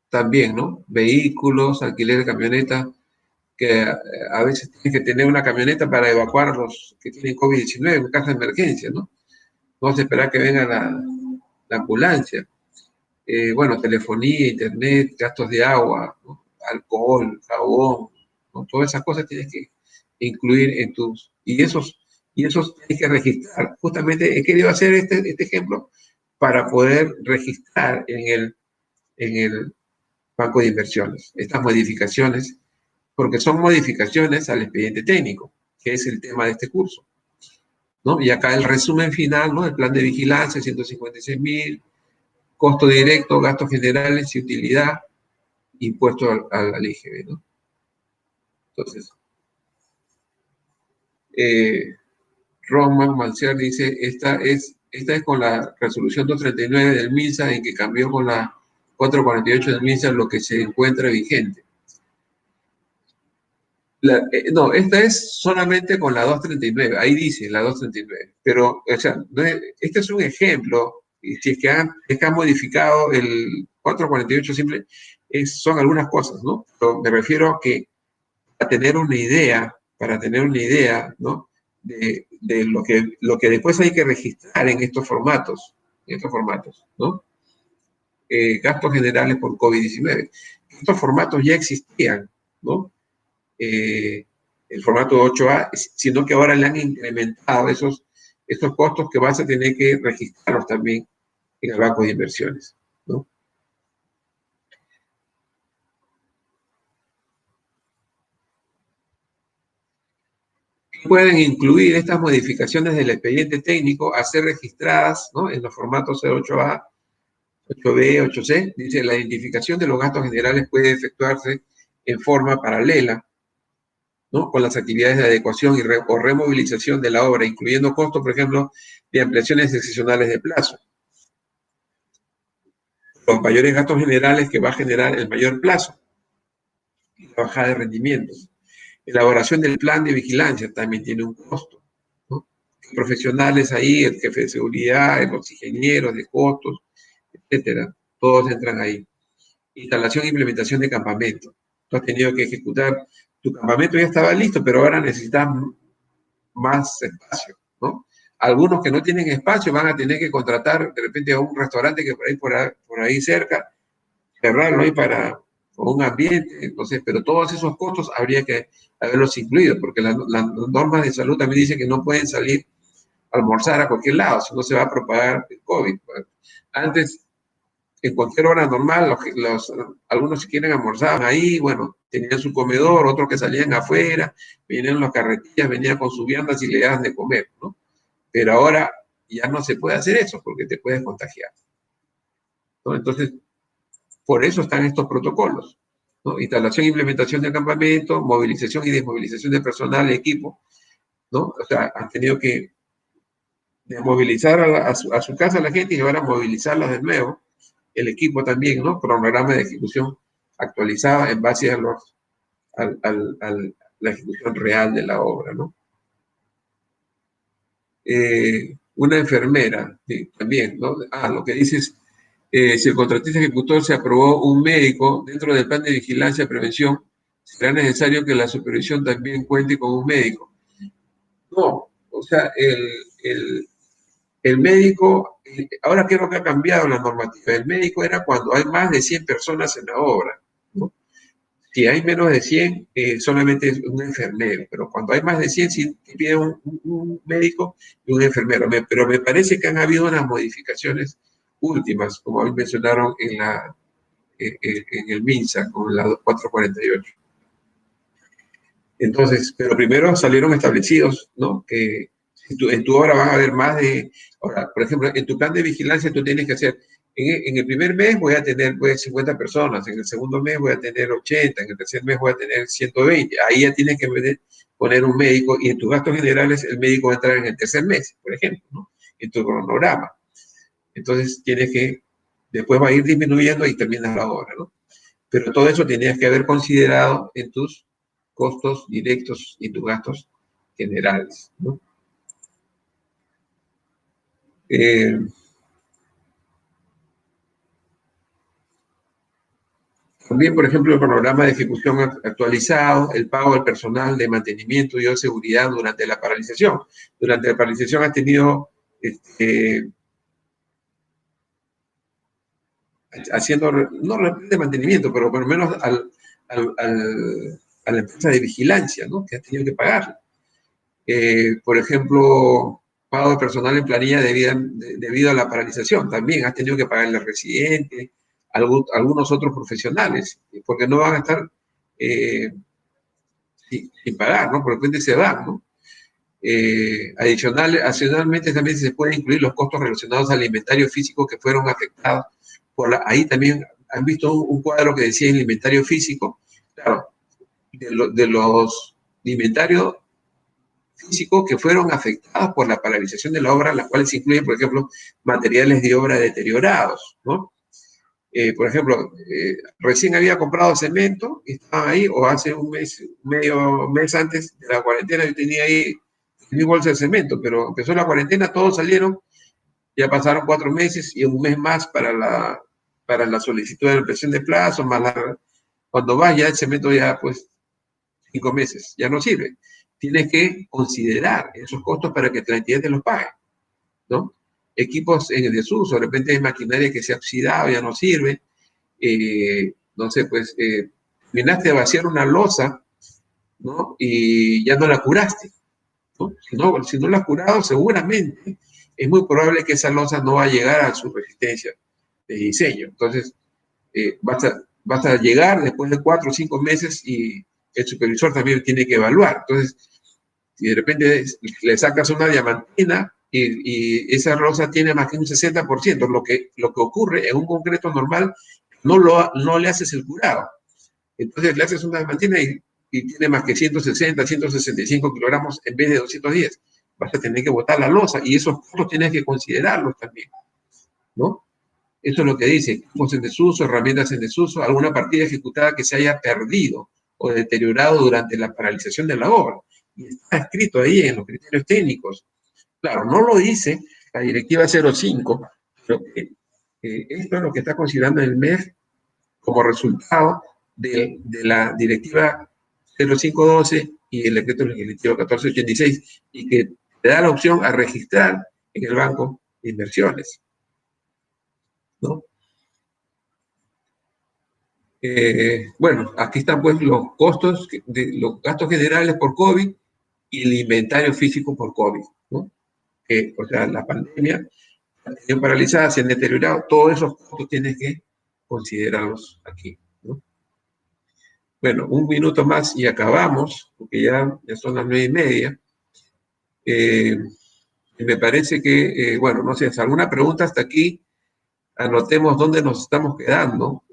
también, ¿no? Vehículos, alquiler de camionetas, que a veces tienes que tener una camioneta para evacuar a los que tienen COVID-19 en caso de emergencia, ¿no? No vas a esperar que venga la ambulancia. Bueno, telefonía, internet, gastos de agua, ¿no? Alcohol, jabón, ¿no? Todas esas cosas tienes que incluir en tus... Y esos tienes que registrar. Justamente he querido hacer este ejemplo para poder registrar en el banco de inversiones estas modificaciones, porque son modificaciones al expediente técnico, que es el tema de este curso, ¿no? Y acá el resumen final, ¿no? El plan de vigilancia, 156.000, costo directo, gastos generales y utilidad, impuesto al IGB, ¿no? Entonces, Roman Malcer dice, esta es con la resolución 239 del MINSA, en que cambió con la 448 del MINSA lo que se encuentra vigente. No, esta es solamente con la 239, ahí dice la 239, pero, o sea, este es un ejemplo, y si es que han modificado el 448 simple, son algunas cosas, ¿no? Pero me refiero a que para tener una idea, ¿no? De lo que después hay que registrar en estos formatos, ¿no? Gastos generales por COVID-19. Estos formatos ya existían, ¿no? El formato 8A, sino que ahora le han incrementado esos costos que vas a tener que registrarlos también en el banco de inversiones, ¿no? Pueden incluir estas modificaciones del expediente técnico a ser registradas, ¿no? En los formatos 08A, 8B, 8C. Dice, la identificación de los gastos generales puede efectuarse en forma paralela, ¿no? Con las actividades de adecuación o removilización de la obra, incluyendo costos, por ejemplo, de ampliaciones excepcionales de plazo. Los mayores gastos generales que va a generar el mayor plazo y la bajada de rendimientos. Elaboración del plan de vigilancia también tiene un costo, ¿no? Profesionales ahí, el jefe de seguridad, los ingenieros de costos, etcétera, todos entran ahí. Instalación e implementación de campamento. Tú has tenido que ejecutar, tu campamento ya estaba listo, pero ahora necesitas más espacio, ¿no? Algunos que no tienen espacio van a tener que contratar de repente a un restaurante que por ahí cerca, cerrarlo ahí para un ambiente, entonces, pero todos esos costos habría que haberlos incluido, porque las normas de salud también dicen que no pueden salir a almorzar a cualquier lado, si no se va a propagar el COVID. Antes, en cualquier hora normal, algunos si quieren almorzaban ahí, bueno, tenían su comedor, otros que salían afuera, venían las carretillas, venían con sus viandas y le daban de comer, ¿no? Pero ahora ya no se puede hacer eso porque te puedes contagiar, ¿no? Entonces, por eso están estos protocolos, ¿no? Instalación e implementación del campamento, movilización y desmovilización de personal y equipo, ¿no? O sea, han tenido que desmovilizar a su casa a la gente y llevar a movilizarlas de nuevo. El equipo también, ¿no? Cronograma de ejecución actualizada en base a la ejecución real de la obra, ¿no? Una enfermera, sí, también, ¿no? Lo que dices, si el contratista ejecutor se aprobó un médico dentro del plan de vigilancia y prevención, será necesario que la supervisión también cuente con un médico. No, o sea, el médico, ahora creo que ha cambiado la normativa. El médico era cuando hay más de 100 personas en la obra, ¿no? Si hay menos de 100, solamente es un enfermero, pero cuando hay más de 100, sí pide un médico y un enfermero. Pero me parece que han habido unas modificaciones últimas, como mencionaron en el MINSA, con la 448. Entonces, pero primero salieron establecidos, ¿no? Que en tu obra van a haber más de... Ahora, por ejemplo, en tu plan de vigilancia tú tienes que hacer, en el primer mes voy a tener pues 50 personas, en el segundo mes voy a tener 80, en el tercer mes voy a tener 120. Ahí ya tienes que poner un médico y en tus gastos generales el médico va a entrar en el tercer mes, por ejemplo, ¿no? En tu cronograma. Entonces tienes que, después va a ir disminuyendo y terminas la obra, ¿no? Pero todo eso tenías que haber considerado en tus costos directos y tus gastos generales, ¿no? También, por ejemplo, el programa de ejecución actualizado, el pago del personal de mantenimiento y de seguridad durante la paralización. Durante la paralización has tenido, haciendo, no de mantenimiento, pero por lo menos a la empresa de vigilancia, ¿no? Que has tenido que pagar. Por ejemplo, pago de personal en planilla debido a la paralización. También has tenido que pagarle al residente, algunos otros profesionales, porque no van a estar sin pagar, ¿no? Por repente se van, ¿no? Adicionalmente también se pueden incluir los costos relacionados al inventario físico que fueron afectados ahí también han visto un cuadro que decía el inventario físico. Claro, de los inventarios físicos que fueron afectados por la paralización de la obra, las cuales incluyen, por ejemplo, materiales de obra deteriorados, ¿no? Por ejemplo, recién había comprado cemento, y estaba ahí, o hace un mes, medio mes antes de la cuarentena, yo tenía ahí mi bolsa de cemento, pero empezó la cuarentena, todos salieron, ya pasaron 4 meses y un mes más para la solicitud de ampliación de plazo, más cuando vas ya el cemento ya pues 5 meses, ya no sirve. Tienes que considerar esos costos para que la entidad te los pague, ¿no? Equipos en desuso, de repente hay maquinaria que se ha oxidado, ya no sirve, no sé, pues terminaste de vaciar una losa, ¿no? Y ya no la curaste, ¿no? Si no la has curado, seguramente es muy probable que esa losa no va a llegar a su resistencia de diseño. Entonces, vas a llegar después de 4 o 5 meses y el supervisor también tiene que evaluar. Entonces, si de repente le sacas una diamantina y esa rosa tiene más que un 60%, lo que ocurre en un concreto normal, no le haces el curado. Entonces le haces una diamantina y tiene más que 160, 165 kilogramos en vez de 210. Vas a tener que botar la losa y esos costos tienes que considerarlos también, ¿no? Esto es lo que dice, equipos en desuso, herramientas en desuso, alguna partida ejecutada que se haya perdido o deteriorado durante la paralización de la obra. Y está escrito ahí en los criterios técnicos. Claro, no lo dice la directiva 05, pero esto es lo que está considerando el MEF como resultado de la directiva 0512 y el decreto legislativo 1486, y que te da la opción a registrar en el banco de inversiones, ¿no? Bueno, aquí están pues los costos, los gastos generales por COVID y el inventario físico por COVID, ¿no? O sea, la pandemia, la tenían paralizada, se han deteriorado, todos esos costos tienes que considerarlos aquí, ¿no? Bueno, un minuto más y acabamos, porque ya son las 9:30. Me parece que, bueno, no sé, si alguna pregunta hasta aquí, anotemos dónde nos estamos quedando.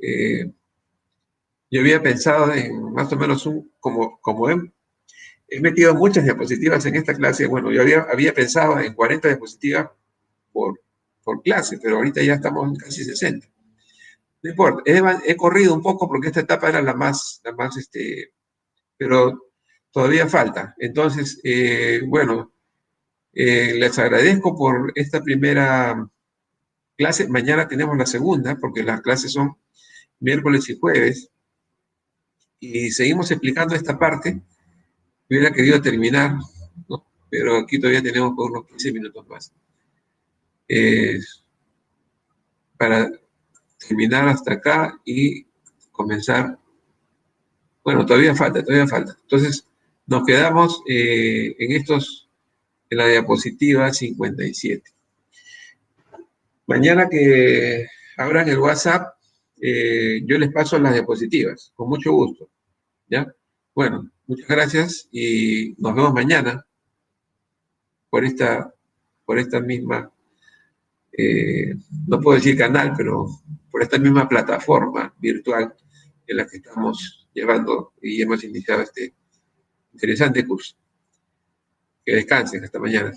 Yo había pensado en más o menos como he metido muchas diapositivas en esta clase, bueno, yo había pensado en 40 diapositivas por clase, pero ahorita ya estamos en casi 60. No importa, he corrido un poco porque esta etapa era la más pero todavía falta. Entonces, bueno, les agradezco por esta primera clase. Mañana tenemos la segunda, porque las clases son miércoles y jueves, y seguimos explicando esta parte. Hubiera querido terminar, ¿no? Pero aquí todavía tenemos por unos 15 minutos más. Para terminar hasta acá y comenzar. Bueno, todavía falta, todavía falta. Entonces, nos quedamos en la diapositiva 57. Mañana que abran el WhatsApp, yo les paso las diapositivas, con mucho gusto, ¿ya? Bueno, Muchas gracias y nos vemos mañana por esta misma, no puedo decir canal, pero por esta misma plataforma virtual en la que estamos llevando y hemos iniciado este interesante curso. Que descansen, hasta mañana.